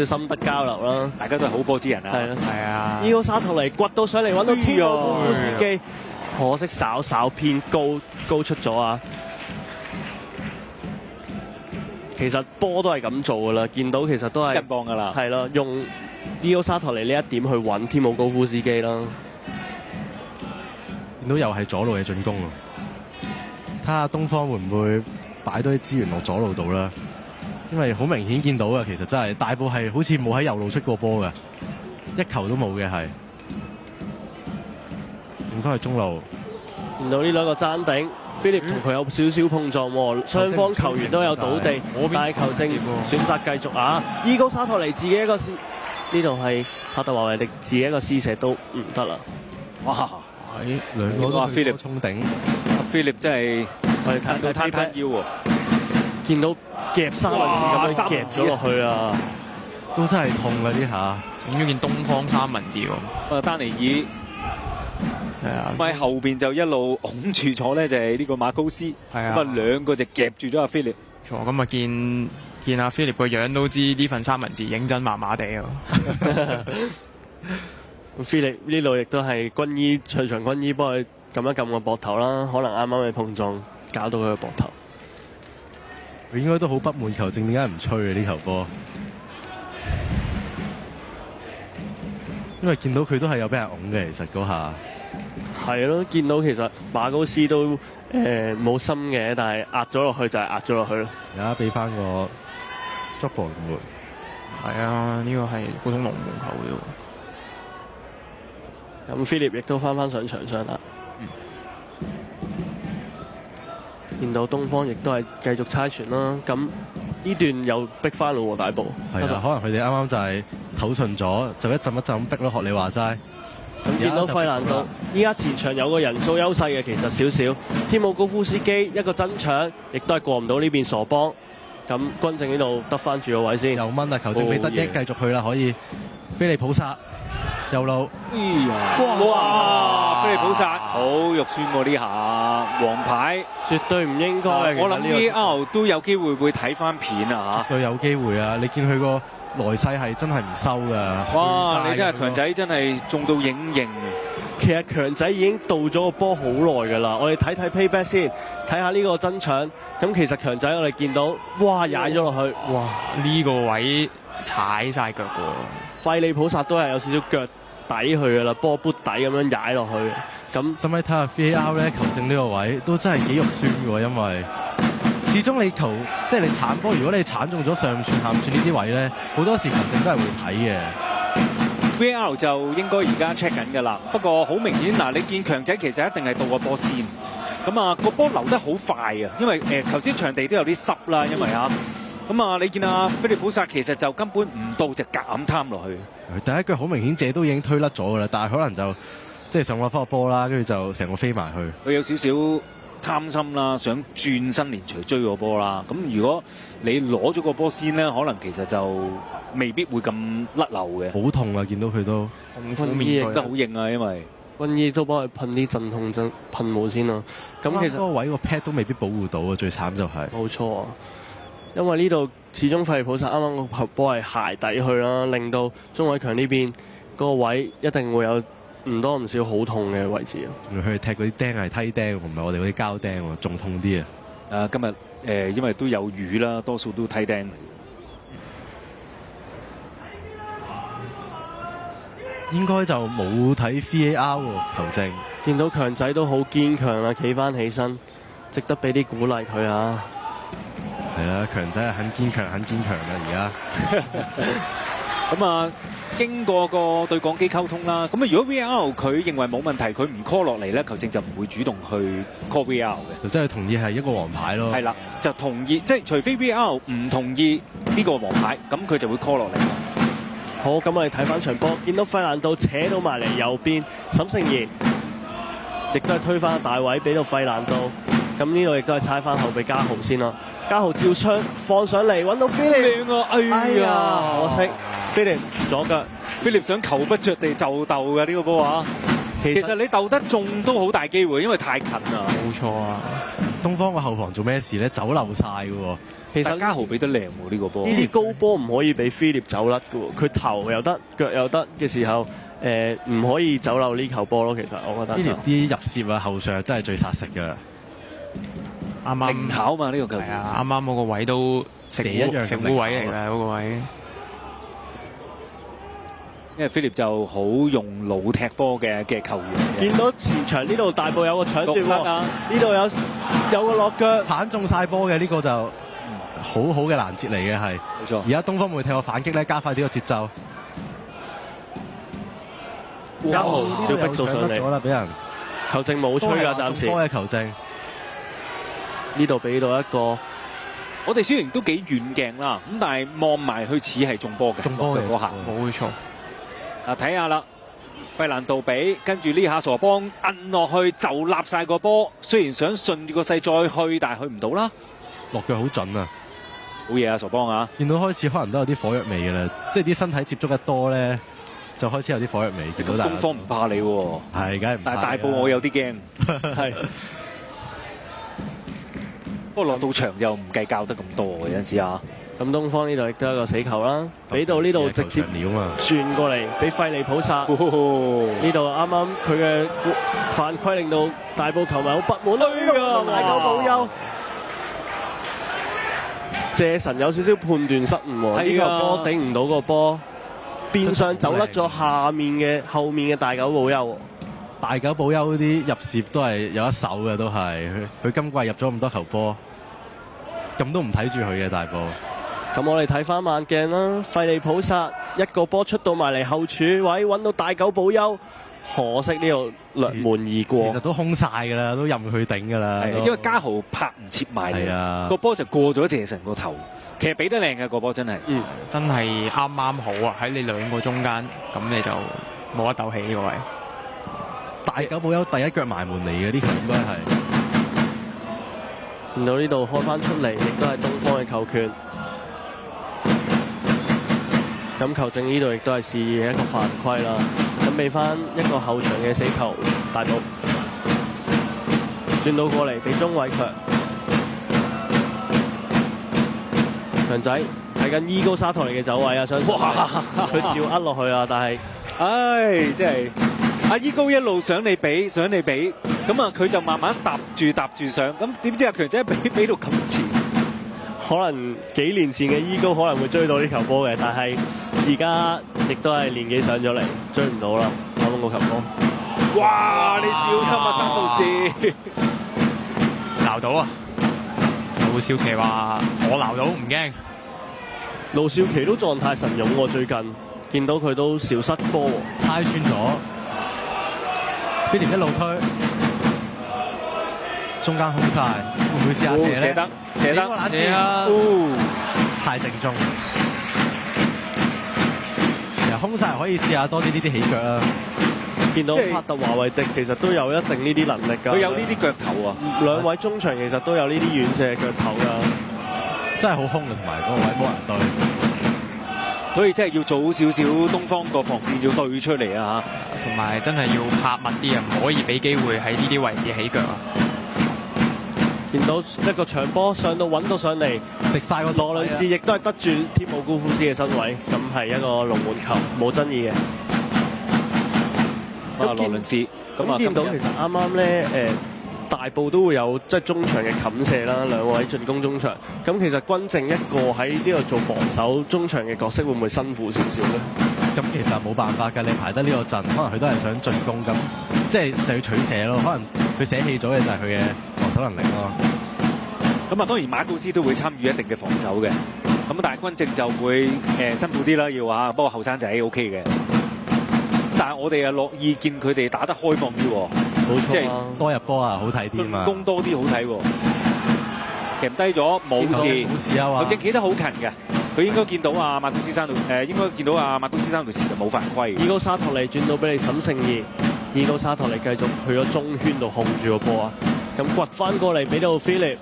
Speaker 3: 少心得交流啦。
Speaker 1: 大家都係好波之人啊。
Speaker 3: 係啦，
Speaker 4: 係啊。
Speaker 3: 伊高沙托尼掘到上嚟揾到天姆高夫斯基，可惜稍偏高出咗啊！其實波都係咁做噶啦，見到其實都係
Speaker 1: 跟幫㗎啦。
Speaker 3: 係咯，用伊高沙托尼呢一點去揾天姆高夫斯基啦。
Speaker 2: 見到又係左路嘅進攻啊！睇下東方會唔會擺多啲資源落左路度啦？因為好明顯見到啊，其實真係大埔係好似冇喺右路出過波嘅，一球都冇嘅係。轉翻去中路，
Speaker 3: 見到呢兩個爭頂，Philip 同佢有少少碰撞喎，雙方球員都有倒地，但係球證選擇繼續啊！伊高沙托尼自己一個施，呢度係帕特華維迪自己一個施射都唔得啦。
Speaker 1: 哇！
Speaker 2: 喺兩個都去過衝頂。
Speaker 1: Philip 真係
Speaker 3: 我哋睇
Speaker 1: 到攤攤腰喎，
Speaker 3: 見到夾三文治咁樣夾咗落去啊！
Speaker 2: 都真係痛啊！呢下
Speaker 4: 整咗件東方三文治喎。
Speaker 1: 丹尼爾。
Speaker 4: 係啊，
Speaker 1: 咁喺後邊就一路拱住咗咧，就係呢個馬高斯。
Speaker 4: 係啊，
Speaker 1: 咁啊兩個就夾住咗阿菲力。
Speaker 4: 錯，咁啊見阿菲力個樣都知呢份三文治認真麻麻地啊。
Speaker 3: 菲力呢度亦都係軍醫隨場軍醫幫佢撳一撳個膊頭啦，可能啱啱嘅碰撞搞到佢個膊頭。
Speaker 2: 佢應該都好不滿球證點解唔吹嘅呢球波，因為見到佢都係有俾人拱嘅，其實嗰下。
Speaker 3: 係咯，見到其實馬高斯都冇心嘅，但係壓咗落去就係壓咗落去咯。
Speaker 2: 而家俾翻個 drop ball 咁
Speaker 4: 係啊，呢個係普通龍門球嘅喎。
Speaker 3: 咁 Philip 亦都翻上場上啦。見到東方亦都係繼續猜傳啦。咁呢段又逼翻咯喎大埔。
Speaker 2: 係啊，可能佢哋啱啱就係唞順咗，就一陣一陣逼咯。學你話齋。
Speaker 3: 咁見到費蘭道，依家前場有個人數優勢嘅，其實少少。天姆高夫斯基一個爭搶，亦都係過唔到呢邊傻幫。咁軍政呢度得翻住個位先。
Speaker 2: 又掹啊！球證俾得益，繼續去啦，可以。菲利普薩右路。
Speaker 1: 哇！菲利普薩好肉酸喎呢下，黃牌
Speaker 3: 絕對唔應該。
Speaker 1: 我諗 VAR 都有機會會睇翻片啊
Speaker 2: 絕對有機會啊！你見佢個來勢係真係唔收㗎。
Speaker 1: 哇！你真係強仔真係中到影形。
Speaker 3: 其實強仔已經到咗個波好耐㗎啦，我哋睇睇 payback 先，睇下呢個爭搶。咁其實強仔我哋見到，哇踩咗落去，哇
Speaker 4: 呢個位踩晒腳嘅喎。
Speaker 3: 費利普薩都係有少少腳底去㗎啦，波砵底咁樣踩落去。咁
Speaker 2: 使唔使睇下 VAR 咧？球證呢個位都真係幾肉酸嘅喎，因為始終你即係你鏟波，如果你鏟中咗上串下串呢啲位咧，好多時球證都係會睇嘅。
Speaker 1: VAR 就應該而家 check 緊㗎啦，不過好明顯嗱，你見強仔其實一定係到個波先，咁啊個波流得好快啊，因為頭先場地都有啲濕啦，因為咁啊你見阿菲利普薩其實就根本唔到就夾硬貪落去。
Speaker 2: 第一腳好明顯，借都已經推甩咗㗎啦，但係可能就即係上攞翻個波啦，跟住就成個飛埋去。
Speaker 1: 佢有少少貪心啦，想轉身連隨追個波啦。咁如果你攞咗個波先咧，可能其實就未必會咁甩漏嘅。
Speaker 2: 好痛啊！見到佢都
Speaker 4: 痛苦面對
Speaker 1: 得好硬啊，因為
Speaker 3: 軍醫都幫佢噴啲鎮痛噴霧先咯。咁其實
Speaker 2: 嗰個位個 pad 都未必保護到啊！最慘就係
Speaker 3: 冇錯啊，因為呢度始終費利普薩啱啱個波係鞋底去啦，令到鍾偉強呢邊嗰個位一定會有唔多唔少好痛嘅位置啊！
Speaker 2: 佢哋踢嗰啲釘係梯釘，唔係我哋嗰啲膠釘喎，仲痛啲啊！
Speaker 1: 今日因為都有雨啦，多數都梯釘。
Speaker 2: 應該就冇睇 VAR 喎，球證。
Speaker 3: 見到強仔都好堅強啊，企翻起身，值得俾啲鼓勵佢啊！
Speaker 2: 係啦，強仔係很堅強，很堅強嘅而家。
Speaker 1: 咁啊，經過個對講機溝通啦。咁啊，如果 VAR 佢認為冇問題，佢唔 call 落嚟咧，球證就唔會主動去 call VAR 嘅。
Speaker 2: 就真係同意係一個黃牌咯。
Speaker 1: 係啦，就同意，即係除非 VAR 唔同意呢個黃牌，咁佢就會 call 落嚟。
Speaker 3: 好，咁我哋睇翻場波，見到費蘭道扯到埋嚟右邊，沈聖賢亦都係推翻大位俾到費蘭道。咁呢度亦都係踩翻後備嘉豪先啦。嘉豪照槍放上嚟，揾到菲利，哎呀，可惜菲利左腳，
Speaker 1: 菲利想球不着地就鬥嘅呢個波啊！其實你鬥得中都好大機會，因為太近啦。
Speaker 4: 冇錯啊！
Speaker 2: 東方個後防做咩事咧？走漏晒嘅喎。
Speaker 3: 其實
Speaker 1: 嘉豪俾得靚喎呢個波。
Speaker 3: 呢啲高波唔可以俾菲利走甩嘅喎，佢頭又得，腳又得嘅時候，唔可以走漏呢球波咯。其實我覺得
Speaker 2: 呢啲入攝啊後上真係最殺食㗎啦。
Speaker 4: 啱啱
Speaker 1: 靈巧嘛呢個球員。
Speaker 4: 係啊，啱啱嗰個位都食
Speaker 2: 一樣
Speaker 4: 食糊位嚟㗎嗰個位。
Speaker 1: 因為菲利就好用腦踢波嘅球員。
Speaker 3: 見到前場呢度大埔有個搶奪喎，
Speaker 1: 啊，
Speaker 3: 呢度有個落腳，
Speaker 2: 鏟中晒波嘅呢個就好好嘅攔截嚟嘅係。
Speaker 1: 冇錯。
Speaker 2: 而家東方會踢個反擊咧，加快啲個節奏。
Speaker 3: 嘉豪
Speaker 2: 呢度
Speaker 3: 要逼到上嚟，
Speaker 2: 咗啦，俾人
Speaker 3: 球證冇吹㗎，暫時
Speaker 2: 波嘅球證。
Speaker 3: 呢度俾到一個。
Speaker 1: 我哋雖然都幾遠鏡啦，咁但係望埋去似係中波嘅，
Speaker 2: 中波嘅
Speaker 1: 嗰下。
Speaker 4: 冇錯。
Speaker 1: 睇下啦，費蘭道比跟住呢下傻幫摁落去就立晒個波，雖然想順住個勢再去，但係去唔到啦。
Speaker 2: 落腳好準啊！
Speaker 1: 好嘢啊，傻幫啊！
Speaker 2: 見到開始可能都有啲火藥味嘅啦，即係啲身體接觸得多咧，就開始有啲火藥味。見到
Speaker 1: 東方唔怕你喎，
Speaker 2: 係梗係唔怕。
Speaker 1: 但係大埔我有啲驚，
Speaker 3: 係。
Speaker 1: 不過落到場就唔計較得咁多嘅有陣時啊。
Speaker 3: 咁東方呢度亦都係一個死球啦，俾到呢度直接轉過嚟，俾費利普薩。呢度啱啱佢嘅犯規令到大埔球迷好不滿啊！大狗保休，謝神有少少判斷失誤喎，呢個波頂唔到個波，變相走甩咗後面嘅大狗保休。
Speaker 2: 大狗保休啲入攝都係有一手嘅，都係佢今季入咗咁多球波，咁都唔睇住佢嘅大埔。
Speaker 3: 咁我哋睇翻慢鏡啦，費利普薩一個波出到埋嚟後柱位，揾到大狗保休，可惜呢度掠門而過。
Speaker 2: 其實都空晒㗎啦，都任佢頂㗎啦。
Speaker 1: 因為嘉豪拍唔切埋嚟，個波就過咗謝神個頭。其實俾得靚嘅個波真係，
Speaker 4: 真係啱啱好啊！喺你兩個中間，咁你就冇得鬥氣呢個位。
Speaker 2: 大狗保休第一腳埋門嚟嘅呢球應該係。
Speaker 3: 見到呢度開翻出嚟，亦都係東方嘅球權。咁球證呢度亦都係示意一個犯規啦，咁俾翻一個後場嘅死球大埔，轉到過嚟俾鍾偉強，強仔睇緊伊高沙托尼嘅走位啊，想佢照呃落去啊，但係，
Speaker 1: 唉，真係阿伊高一路想你俾，咁啊佢就慢慢搭住上，咁點知阿強仔俾到咁前，
Speaker 3: 可能幾年前嘅伊高可能會追到呢球波嘅，但係而家亦都係年紀上咗嚟，追唔到啦，攞到個球波。
Speaker 1: 哇！你小心啊，三號士
Speaker 4: 鬧到啊！盧少奇話：我鬧到唔驚。
Speaker 3: 盧少奇都狀態神勇喎，最近見到佢都少失波喎，
Speaker 2: 猜穿咗。菲廉一路推，中間空晒，會唔會試下射咧？
Speaker 1: 射得，射得，
Speaker 4: 射啊！
Speaker 2: 太正宗。其實空晒可以試下多啲呢啲起腳啊！
Speaker 3: 見到帕特華維迪其實都有一定呢啲能力㗎。
Speaker 1: 佢有呢啲腳頭啊！
Speaker 3: 兩位中場其實都有呢啲遠射腳頭㗎。
Speaker 2: 真係好空啊，同埋嗰個位冇人對。
Speaker 1: 所以真係要做好少少，東方個防線要對出嚟啊！
Speaker 4: 同埋真係要拍密啲啊，唔可以俾機會喺呢啲位置起腳啊！
Speaker 3: 見到一個長波上到揾到上嚟，
Speaker 2: 食晒個
Speaker 3: 羅倫士亦都係得住鐵姆高夫斯嘅身位，咁係一個龍門球，冇爭議嘅。
Speaker 1: 羅倫士
Speaker 3: 咁見到其實啱啱咧大埔都會有即係中場嘅冚射啦，兩位進攻中場。咁其實軍政一個喺呢度做防守中場嘅角色，會唔會辛苦少少咧？
Speaker 2: 咁其實冇辦法㗎，你排得呢個陣，可能佢都係想進攻，咁即係就要取捨咯。可能佢捨棄咗嘅就係佢嘅防守能力咯。
Speaker 1: 咁啊，當然馬高斯都會參與一定嘅防守嘅。咁但係軍政就會辛苦啲啦，要啊。不過後生仔 OK 嘅。但係我哋啊樂意見佢哋打得開放啲喎。
Speaker 3: 冇錯，
Speaker 1: 即係
Speaker 2: 多入波啊，好睇啲嘛。
Speaker 1: 進攻多啲好睇喎。騎低咗冇事，
Speaker 2: 冇事啊嘛。
Speaker 1: 佢正企得好近嘅。佢應該見到啊馬高斯山度應該見到啊馬高斯山度時就冇犯規。
Speaker 3: 伊高沙托尼轉到俾你沈聖賢，伊高沙托尼繼續去咗中圈度控住個波啊！咁掘翻過嚟俾到 Philip，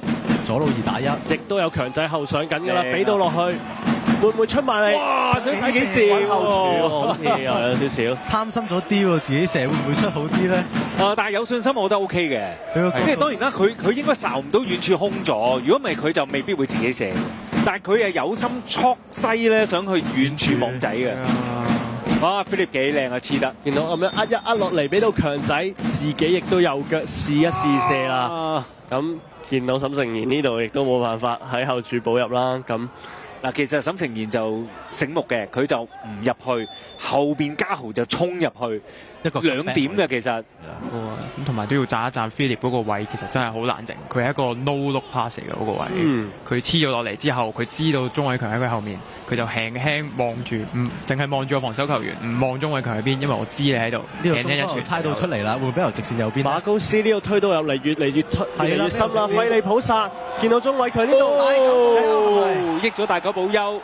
Speaker 2: 左路2打1，
Speaker 3: 亦都有強制後上緊㗎啦，俾到落去，會唔會出埋嚟？
Speaker 1: 哇！想自己射
Speaker 3: 揾後柱喎，好似又有少少
Speaker 2: 貪心咗啲喎，自己射會唔會出好啲咧？
Speaker 1: 但係有信心，我覺得 OK 嘅。即係當然啦，佢應該睄唔到遠處空咗，如果唔係佢就未必會自己射。但係佢係有心戳西咧，想去遠處網仔嘅。哇 ，Philip 幾靚啊，黐得！
Speaker 3: 見到咁樣壓落嚟俾到強仔，自己亦都右腳試一試射啦。咁見到沈誠賢呢度亦都冇辦法喺後柱補入啦。咁
Speaker 1: 嗱，其實沈誠賢就醒目嘅，佢就唔入去，後邊嘉豪就衝入去，
Speaker 2: 一個
Speaker 1: 兩點嘅其實。
Speaker 4: 咁同埋都要讚一讚 Philip 嗰個位，其實真係好冷靜。佢係一個 no look pass 嚟嘅嗰個位。佢黐咗落嚟之後，佢知道鐘偉強喺佢後面，佢就輕輕望住，淨係望住個防守球員，唔望鐘偉強喺邊，因為我知你喺度。
Speaker 2: 呢個東方猜到出嚟啦，會唔會俾由直線右邊？
Speaker 3: 馬高斯呢度推到入嚟，越嚟越深啦。費利普薩見到鐘偉強呢度，
Speaker 1: 益咗大狗保優。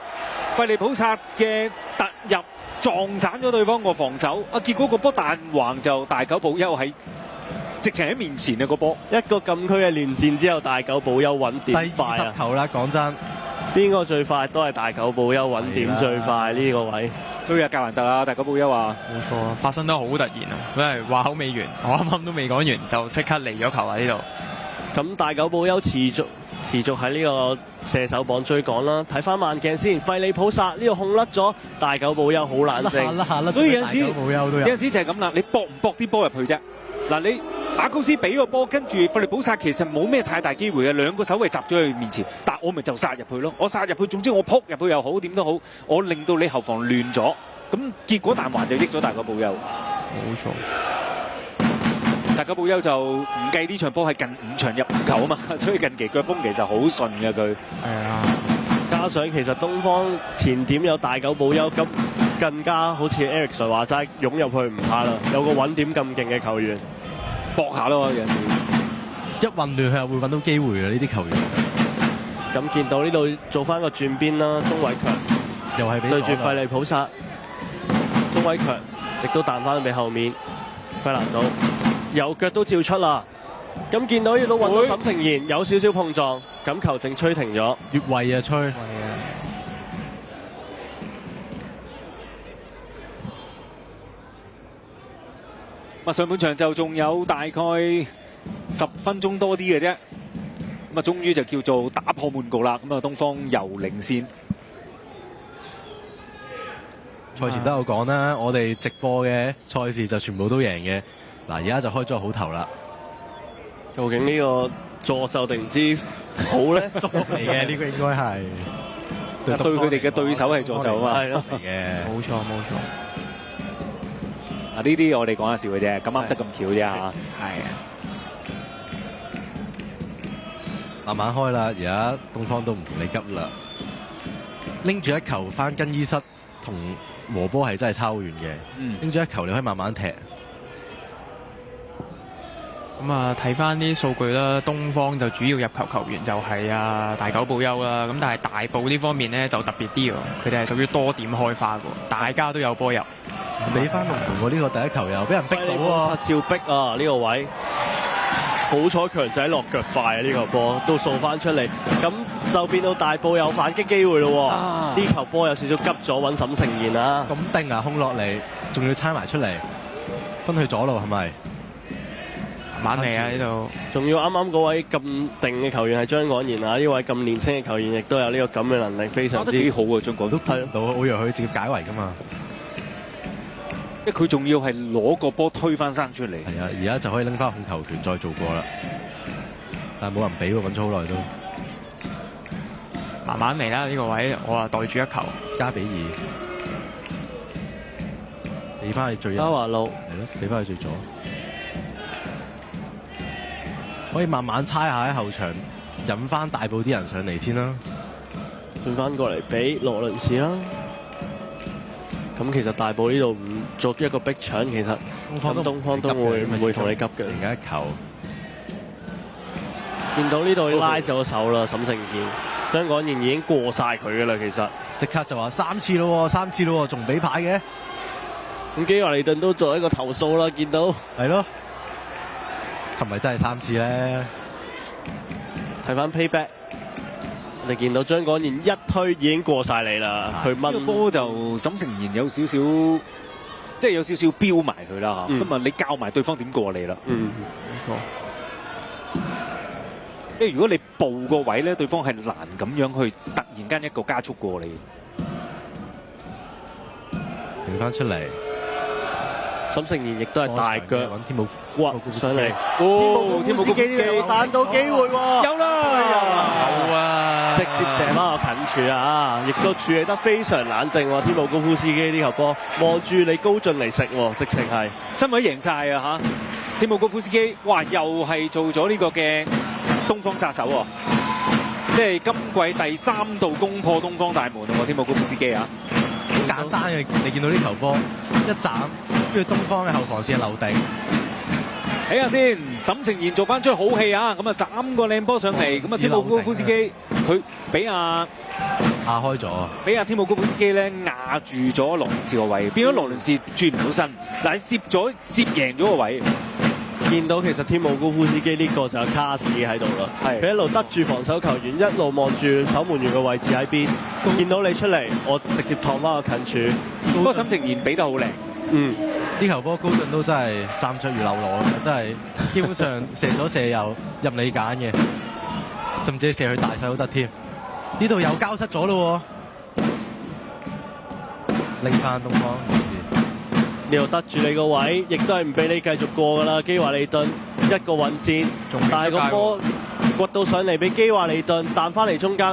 Speaker 1: 費利普薩嘅突入撞散咗對方個防守，結果個波彈橫就大狗保優喺直情喺面前啊！個波
Speaker 3: 一個禁區嘅連戰之後，大狗保優穩點快啊！
Speaker 2: 第20球啦，講真，
Speaker 3: 邊個最快都係大狗保優穩點最快呢個位。
Speaker 1: 都有格蘭特啊！大狗保優話
Speaker 4: 冇錯，發生得好突然啊！佢係話口未完，我啱啱都未講完，就即刻嚟咗球喺呢度。
Speaker 3: 咁大狗保優持續喺呢個射手榜追趕啦。睇翻慢鏡先，費利普薩呢度控甩咗，大狗保優好冷靜。
Speaker 1: 所以有陣時就係咁啦，你搏唔搏啲波入去啫？嗱，你馬高斯俾個波，跟住費利普薩其實冇咩太大機會嘅，兩個守衞集咗喺佢面前，但我咪就殺入去咯。我殺入去，總之我撲入去又好，點都好，我令到你後防亂咗，咁結果彈環就益咗大狗保優。
Speaker 4: 冇錯。
Speaker 1: 大狗保優就唔計呢場波係近5場入5球啊嘛，所以近期腳風其實好順嘅佢。
Speaker 4: 係啊，
Speaker 3: 加上其實東方前點有大狗保優，咁更加好似 Eric 話齋湧入去唔怕啦，有個穩點咁勁嘅球員，
Speaker 1: 搏下咯有陣時。
Speaker 2: 一混亂佢又會揾到機會嘅呢啲球員。
Speaker 3: 咁見到呢度做翻個轉邊啦，鐘偉強
Speaker 2: 又係俾
Speaker 3: 對住費利普薩，鐘偉強亦都彈翻俾後面，費蘭島。右腳都照出啦，咁見到呢度揾到沈誠賢有少少碰撞，咁球證吹停咗，
Speaker 2: 越位啊吹。
Speaker 1: 上半場就仲有大概10分鐘多啲嘅啫，咁終於就叫做打破悶局啦，咁東方又領先。
Speaker 2: 賽前都有講啦，我哋直播嘅賽事就全部都贏嘅。嗱，而家就開咗個好頭啦。
Speaker 3: 究竟呢個助咒定唔知好咧？
Speaker 2: 祝福嚟嘅呢個應該係
Speaker 1: 對佢哋嘅對手係助咒啊嘛。
Speaker 3: 係咯，
Speaker 2: 嚟嘅。
Speaker 4: 冇錯冇錯，
Speaker 1: 啊呢啲我哋講下笑嘅啫，咁啱得咁巧啫嚇。
Speaker 4: 係啊，
Speaker 2: 慢慢開啦，而家東方都唔同你急啦，拎住一球翻更衣室同和波係真係差好遠嘅。拎住一球你可以慢慢踢。
Speaker 4: 咁啊睇翻啲數據啦，東方就主要入球球員就係大久保優啦，咁但係大埔呢方面咧就特別啲喎，佢哋係屬於多點開花嘅，大家都有波入。
Speaker 2: 你翻龍門喎，呢個第一球又俾人逼到喎，
Speaker 3: 照逼啊呢個位。好彩強仔落腳快啊！呢球波都掃翻出嚟，咁就變到大埔有反擊機會咯喎。呢球波有少少急咗，揾沈成賢啊！
Speaker 2: 咁定啊，空落嚟，仲要猜埋出嚟，分去左路係咪？
Speaker 4: 晚嚟啊呢度，
Speaker 3: 仲要啱啱嗰位咁定嘅球員係張廣賢啊！呢位咁年輕嘅球員亦都有呢個咁嘅能力，非常之
Speaker 1: 幾好啊！張廣
Speaker 2: 都睇到，我以為佢直接解圍㗎嘛。
Speaker 1: 因為佢仲要係攞個波推翻山出嚟。
Speaker 2: 係啊，而家就可以拎翻控球權再做過啦。但係冇人俾喎，揾咗好耐都。
Speaker 4: 慢慢嚟啦呢個位，我啊袋住一球。
Speaker 2: 加比爾，俾翻去最右。
Speaker 3: 嘉華路
Speaker 2: 係咯，俾翻去最左。可以慢慢猜下喺後場，引翻大埔啲人上嚟先啦。
Speaker 3: 轉翻過嚟俾羅倫士啦。咁其實大埔呢度唔作一個逼搶，其實東方都唔會同你急嘅。
Speaker 2: 而家一球，
Speaker 3: 見到呢度拉咗手啦，沈成賢、張廣賢已經過晒佢嘅啦，其實
Speaker 2: 即刻就話3次咯，仲唔俾牌嘅？
Speaker 3: 咁基華利頓都做一個投訴啦，見到
Speaker 2: 係咯，係咪真係3次咧？
Speaker 3: 睇翻 payback。我哋見到張廣賢一推已經過晒你啦，佢掹
Speaker 1: 呢個波就沈成賢有少少，即係有少少飆埋佢啦嚇。咁啊，你教埋對方點過你啦？
Speaker 4: 冇錯。
Speaker 1: 因為如果你步個位咧，對方係難咁樣去突然間一個加速過你。
Speaker 2: 停翻出嚟，
Speaker 3: 沈成賢亦都係大腳
Speaker 2: 揾天母
Speaker 3: 骨上嚟。
Speaker 1: 天母高夫斯基
Speaker 3: 彈到機會喎，
Speaker 1: 有啦，
Speaker 4: 好啊！
Speaker 3: 直接射翻個近柱啊！亦都處理得非常冷靜喎。天母高夫斯基呢球波望住你高進嚟食喎，直情係
Speaker 1: 身位贏晒啊嚇！天母高夫斯基，哇，又係做咗呢個嘅東方殺手喎，即係今季第3度攻破東方大門喎，天母高夫斯基啊！
Speaker 2: 好簡單嘅，你見到呢球波一斬，跟住東方嘅後防線留定。
Speaker 1: 睇下先，沈成賢做翻出好戲啊！咁啊斬個靚波上嚟，咁啊天母高夫斯基佢俾壓
Speaker 2: 開咗，
Speaker 1: 俾天母高夫斯基咧壓住咗羅倫士個位，變咗羅倫士轉唔到身，嗱攝贏咗個位。
Speaker 3: 見到其實天母高夫斯基呢個就係卡士喺度啦，佢一路得住防守球員，一路望住守門員嘅位置喺邊。見到你出嚟，我直接趟翻個近柱。
Speaker 1: 不過沈成賢俾得好靚。
Speaker 2: 呢球波高頓都真係站着如流羅咁，真係基本上射咗射右任你揀嘅，甚至射去大細都得添。呢度又交失咗咯，拎翻東方。
Speaker 3: 呢度得住你個位，亦都係唔俾你繼續過噶啦。基華利頓一個混戰，但係個波掘到上嚟俾基華利頓彈翻嚟中間。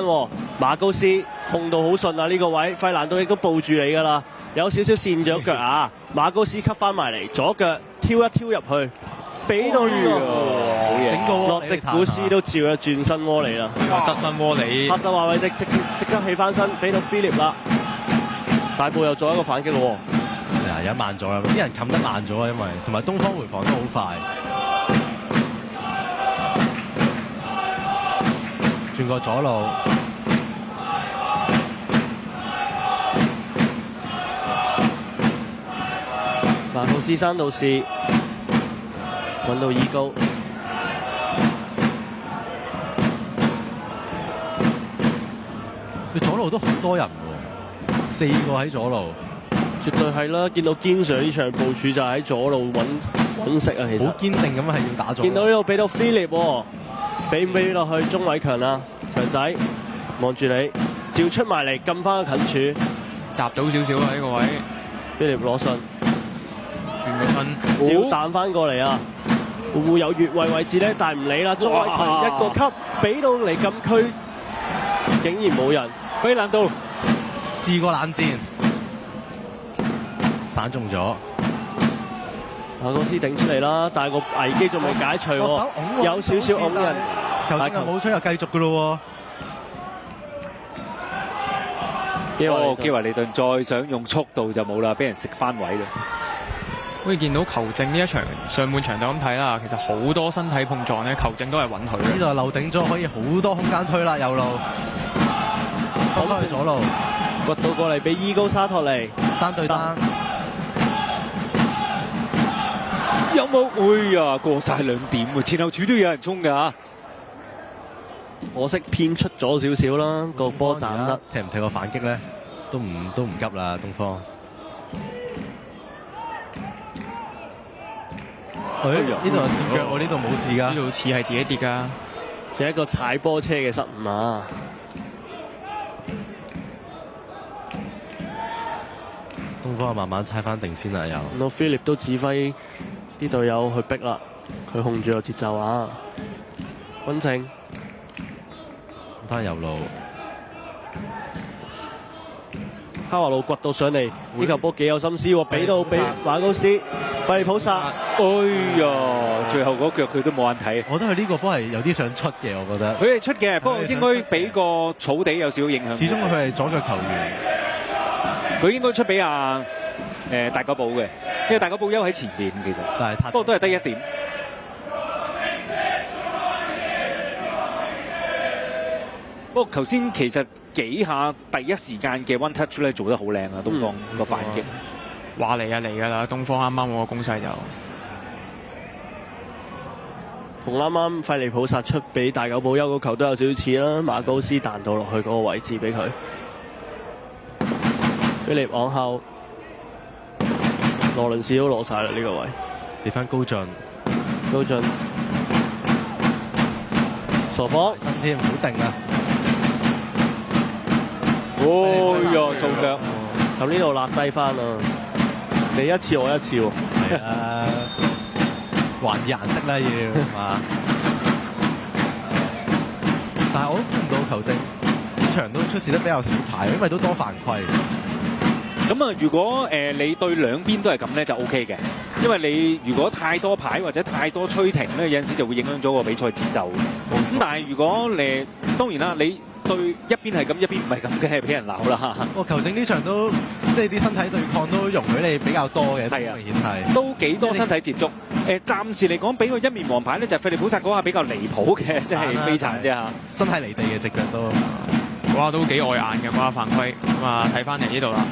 Speaker 3: 馬高斯控到好順啊！呢個位費蘭道亦都抱住你噶啦，有少少跣咗腳啊！馬高斯吸翻埋嚟，左腳挑一挑入去，俾到呢個洛迪古斯都照咗轉身窩嚟啦，
Speaker 4: 側身窩嚟。
Speaker 3: 赫德華維迪即刻起翻身，俾到菲力啦。大埔又做一個反擊咯。
Speaker 2: 而家慢咗啦，啲人冚得慢咗啊，因為同埋東方回防都好快。轉過左路，
Speaker 3: 馬庫斯山道士揾到伊高，
Speaker 2: 佢左路都好多人喎，4個喺左路。
Speaker 3: 絕對係啦！見到堅上呢場部署就喺左路揾食啊，其實
Speaker 2: 好堅定咁係要打左。
Speaker 3: 見到呢度俾到菲力喎，俾唔俾落去鐘偉強啊？強仔望住你，照出埋嚟撳翻個近柱，
Speaker 4: 閘到少少啊呢個位。
Speaker 3: 菲力攞信，
Speaker 4: 轉個身，
Speaker 3: 少彈翻過嚟啊！會唔會有越位位置咧？但係唔理啦，莊偉群一個級俾到嚟禁區，竟然冇人。
Speaker 1: 佢難度
Speaker 2: 試過冷戰，散中咗。
Speaker 3: 馬高斯頂出嚟啦，但係個危機仲未解除喎，有少少拱人。
Speaker 2: 球證冇吹又繼續噶咯
Speaker 1: 喎。基華利頓再想用速度就冇啦，俾人食翻位啦。
Speaker 4: 可以見到球證呢一場上半場就咁睇啦，其實好多身體碰撞咧，球證都係允許嘅。
Speaker 2: 呢度係漏頂咗，可以好多空間推啦，右路，放翻去左路，
Speaker 3: 掘到過嚟俾伊高沙托尼
Speaker 2: 單對單。
Speaker 1: 有冇？哎呀，過晒2點喎，前後柱都有人衝㗎嚇。
Speaker 3: 可惜偏出咗少少啦，個波斬得。
Speaker 2: 踢唔踢個反擊咧？都唔急啦，東方。呢度有跣腳喎，呢度冇事㗎。
Speaker 4: 呢度似係自己跌㗎，
Speaker 3: 係一個踩波車嘅失誤啊！
Speaker 2: 東方慢慢猜翻定先啦，又。
Speaker 3: 到 Philip 都指揮啲隊友去逼啦，佢控住個節奏啊！溫正
Speaker 2: 翻右路，
Speaker 3: 哈華路掘到上嚟，呢球波幾有心思喎，俾到俾馬高斯，費利普薩。
Speaker 1: 哎呀，最後嗰腳佢都冇眼睇。
Speaker 2: 我覺得佢呢個波係有啲想出嘅，我覺得。
Speaker 1: 佢係出嘅，不過應該俾個草地有少少影響。
Speaker 2: 始終佢係左腳球員，
Speaker 1: 佢應該出俾大久保嘅，因為大久保休喺前邊其實，
Speaker 2: 但係
Speaker 1: 不過都係得1點。不過頭先其實幾下第一時間嘅 one touch 咧做得好靚啊，東方個反擊。
Speaker 4: 話嚟啊嚟㗎啦，東方啱啱嗰個攻勢就
Speaker 3: 同啱啱費利普薩出俾大久保休嗰球都有少少似啦，馬高斯彈到落去嗰個位置俾佢。菲利往後，羅倫士都攞晒啦呢個位，
Speaker 2: 跌翻高進，
Speaker 3: 傻波
Speaker 2: 身添好定啊！
Speaker 1: 哦呀，掃腳，
Speaker 3: 咁呢度立低翻啊！你一次我一次喎，
Speaker 2: 係啊，還以顏色啦要嘛。但係我都估唔到球證呢場都出示得比較少牌，因為都多犯規。
Speaker 1: 咁啊，如果你對兩邊都係咁咧，就 O K 嘅，因為你如果太多牌或者太多吹停咧，有陣時就會影響咗個比賽節奏。咁但係如果你當然啦，你對一邊係咁，一邊唔係咁嘅，俾人鬧啦。
Speaker 2: 球證呢場都即係啲身體對抗都容許你比較多嘅，
Speaker 1: 係啊，
Speaker 2: 明顯係
Speaker 1: 都幾多身體接觸。暫時嚟講，俾個一面黃牌咧，就係費利普薩嗰下比較離譜嘅，即係飛鏟啫嚇，
Speaker 2: 真係離地嘅隻腳都。
Speaker 4: 哇，都幾礙眼嘅嗰下犯規。咁啊，睇翻嚟呢度啦。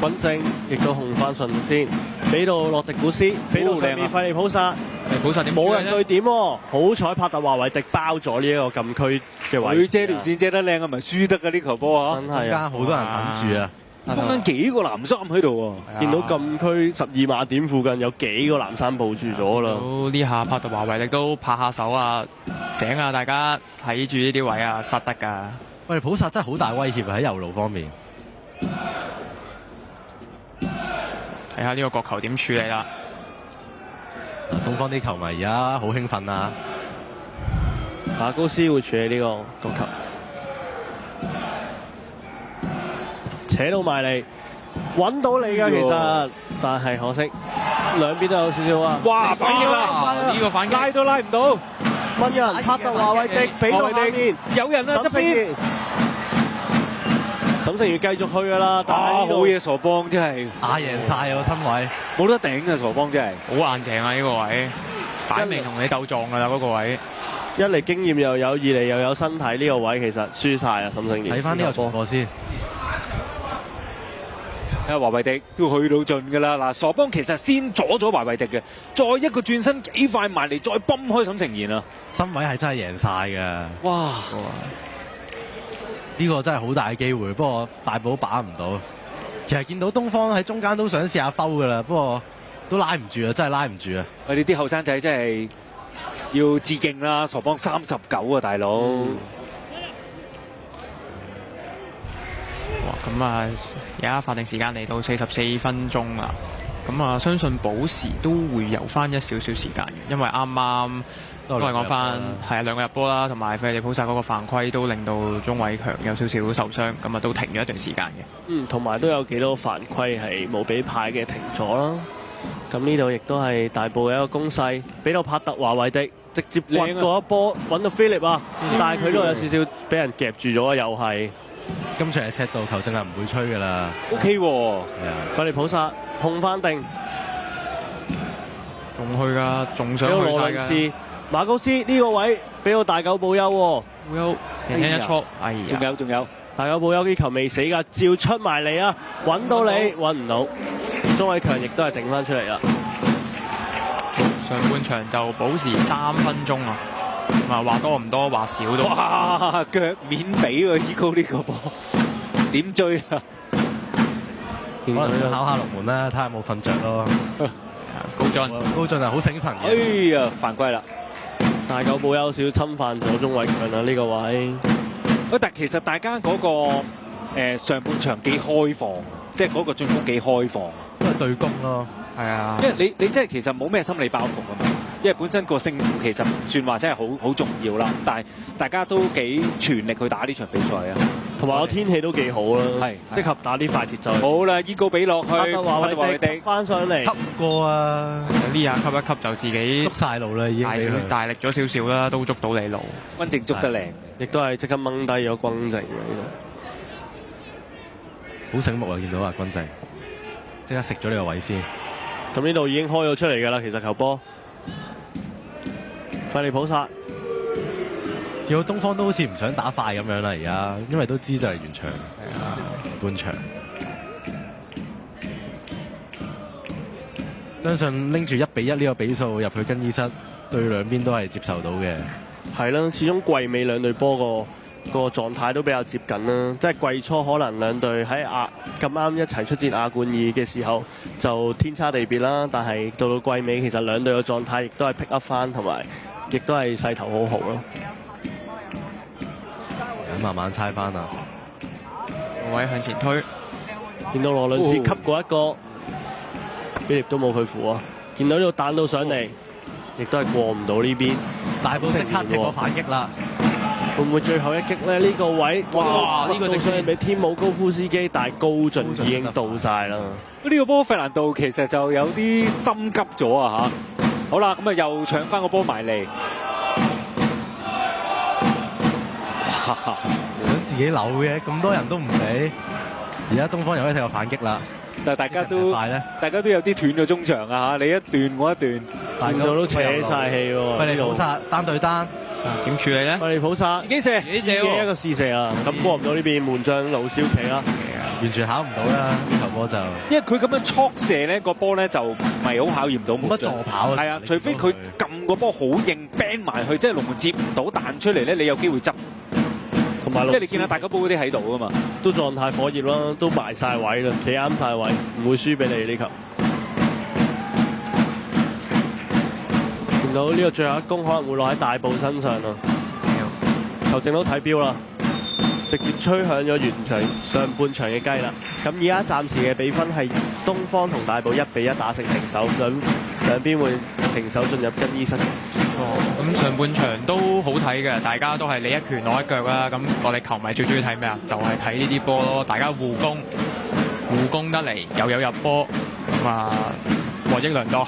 Speaker 3: 穩正，亦都控翻順先，俾到洛迪古斯，俾到上面費利普薩，
Speaker 4: 普薩點
Speaker 3: 冇人對點喎，好彩帕特華維迪包咗呢一個禁區嘅位置。
Speaker 1: 佢遮條線遮得靚啊，唔係輸得㗎呢球波嚇。
Speaker 3: 真係啊，
Speaker 2: 好多人等住啊！
Speaker 1: 中間幾個藍衫喺度喎，
Speaker 3: 見到禁區12碼點附近有幾個藍衫佈住咗啦。
Speaker 4: 呢下帕特華維迪都拍下手啊，醒啊！大家睇住呢啲位啊，實得㗎。
Speaker 2: 喂，普薩真係好大威脅啊！喺右路方面。
Speaker 4: 睇下呢個角球點處理啦！
Speaker 2: 東方啲球迷而家好興奮啊！
Speaker 3: 馬高斯會處理呢個角球，扯到埋嚟，揾到你㗎其實，但係可惜兩邊都有少少啊！
Speaker 1: 哇！反擊啦！
Speaker 4: 呢個反擊
Speaker 1: 拉都拉唔到，
Speaker 3: 問人帕特華維迪俾到下面，
Speaker 1: 有人啊側邊。
Speaker 3: 沈成元繼續去㗎啦，但係
Speaker 1: 好嘢傻邦真係
Speaker 2: 打贏晒個身位，
Speaker 1: 冇得頂啊！傻邦真係
Speaker 4: 好硬淨啊！呢個位擺明同你鬥撞㗎啦，嗰個位
Speaker 3: 一嚟經驗又有，二嚟又有身體，呢個位其實輸晒啊！沈成元
Speaker 2: 睇翻呢個重播先，
Speaker 1: 睇下華維迪都去到盡㗎啦！嗱，傻邦其實先阻咗華維迪嘅，再一個轉身幾快埋嚟，再泵開沈成賢啊！
Speaker 2: 身位係真係贏晒嘅，
Speaker 1: 哇！
Speaker 2: 呢個真係好大嘅機會，不過大寶把唔到。其實見到東方喺中間都想試下摟㗎啦，不過都拉唔住啊，真係拉唔住啊！
Speaker 1: 我哋啲後生仔真係要致敬啦！傻邦39啊，大佬。
Speaker 4: 哇！咁啊，而家法定時間嚟到44分鐘啦。咁啊，相信補時都會有翻一少少時間嘅，因為啱啱都係講翻係啊兩個入波啦，同埋費利普薩嗰個犯規都令到鐘偉強有少少受傷，咁啊都停咗一段時間嘅。
Speaker 3: 同埋都有幾多犯規係冇俾牌嘅停咗啦。咁呢度亦都係大埔嘅一個攻勢，俾到帕特華維迪直接掘過一波，揾到菲力啊，但係佢都有少少俾人夾住咗，又係。
Speaker 2: 今場嘅尺度球證係唔會吹㗎啦。
Speaker 1: OK 喎，
Speaker 2: 係啊，
Speaker 3: 費利普薩控翻定，
Speaker 4: 仲去㗎，仲想
Speaker 3: 俾到
Speaker 4: 去晒㗎。
Speaker 3: 羅倫斯、馬高斯呢個位俾到大狗保休喎。
Speaker 4: 保休輕輕一戳，哎呀！
Speaker 1: 仲有，
Speaker 3: 大狗保休呢球未死㗎，照出埋嚟啊！揾到你，揾唔到。鐘偉強亦都係頂翻出嚟啦。
Speaker 4: 上半場就補時3分鐘啊！咁啊，話多唔多，話少都唔少。
Speaker 1: 哇，腳面俾喎，Eco 呢個波點追啊？
Speaker 2: 可能考下龍門啦，睇下有冇瞓着咯。高進啊，好醒神
Speaker 1: 哎
Speaker 2: 嘅。
Speaker 1: 呀，犯規啦！
Speaker 3: 大狗保休少侵犯咗鐘偉強啦呢個位。
Speaker 1: 但其實大家嗰個上半場幾開放，即係嗰個進攻幾開放。
Speaker 2: 都係對攻咯。
Speaker 4: 係啊，
Speaker 1: 因為你即係其實冇咩心理包袱啊嘛，因為本身個勝負其實唔算話真係好重要啦，但係大家都幾全力去打呢場比賽啊，
Speaker 3: 同埋個天氣都幾好啦，
Speaker 1: 係
Speaker 3: 適合打啲快節奏。
Speaker 1: 好啦，Eco 俾落去，
Speaker 3: 帕特華維迪翻上嚟，
Speaker 2: 吸唔過啊！
Speaker 4: 呢下吸一吸就自己
Speaker 2: 捉晒路啦，已經
Speaker 4: 大
Speaker 2: 俾佢
Speaker 4: 大力咗少少啦，都捉到你路。
Speaker 1: 溫靜捉得靚，
Speaker 3: 亦都係即刻掹低咗軍正嘅呢
Speaker 2: 好醒目啊！見到啊，軍正即刻食咗呢個位先。
Speaker 3: 度。咁呢度已經開咗出嚟㗎啦，其實球波。費利普薩
Speaker 2: 見到東方都好似唔想打快咁樣啦，而家因為都知就係完場，半場。相信拎住1-1呢個比數入去更衣室，對兩邊都係接受到嘅。
Speaker 3: 係啦，始終季尾兩隊波個狀態都比較接近啦。即係季初可能兩隊喺咁啱一齊出戰亞冠2嘅時候就天差地別啦，但係到季尾其實兩隊嘅狀態亦都係 pick up 翻，同埋亦都係勢頭好好咯。
Speaker 2: 慢慢猜翻啊！
Speaker 4: 位向前推，
Speaker 3: 見到羅倫斯吸過一個，菲力都冇佢扶啊！見到呢度彈到上嚟，亦都係過唔到呢邊。
Speaker 2: 大埔即刻踢個反擊啦！
Speaker 3: 會唔會最後一擊咧？呢個位，
Speaker 4: 哇呢個直
Speaker 3: 上俾天姆高夫斯基，但係高進已經到晒啦。
Speaker 1: 呢個波費蘭道其實就有啲心急咗啊嚇！好啦，咁啊又搶翻個波埋嚟，
Speaker 2: 想自己扭嘅，咁多人都唔俾。而家東方又可以踢個反擊啦，
Speaker 1: 但係大家都
Speaker 2: 快咧，
Speaker 1: 有啲斷咗中場啊嚇！你一段我一段，
Speaker 2: 大
Speaker 3: 見到都扯晒氣喎。
Speaker 2: 費利普薩單對單，
Speaker 4: 點處理咧？
Speaker 3: 費利普薩
Speaker 1: 自己射，
Speaker 4: 自己射
Speaker 3: 自己一個試射啊！咁過唔到呢邊門將盧少奇啦。
Speaker 2: 完全考唔到啦！呢球波就
Speaker 1: 因為佢咁樣速射咧，個波咧就唔係好考驗到門
Speaker 2: 冇乜
Speaker 1: 將
Speaker 2: 助跑啊。
Speaker 1: 係啊，除非佢撳個波好硬 band 埋去，即係龍門接唔到彈出嚟咧，你有機會執。
Speaker 3: 同埋
Speaker 1: 因為你見到大家波嗰啲喺度噶嘛，
Speaker 3: 都狀態火熱啦，都埋晒位啦，企啱晒位，唔會輸俾你呢球。見到呢個最後一攻可能會落喺大埔身上啊！球證都睇標啦，直接吹響咗完場上半場嘅雞啦。咁而家暫時嘅比分係東方同大埔1-1打成平手，兩邊會平手進入更衣室。
Speaker 4: 咁上半場都好睇嘅，大家都係你一拳我一腳啦。咁我哋球迷最中意睇咩啊？就係睇呢啲波咯，大家互攻得嚟又有入波，咁啊獲益良多。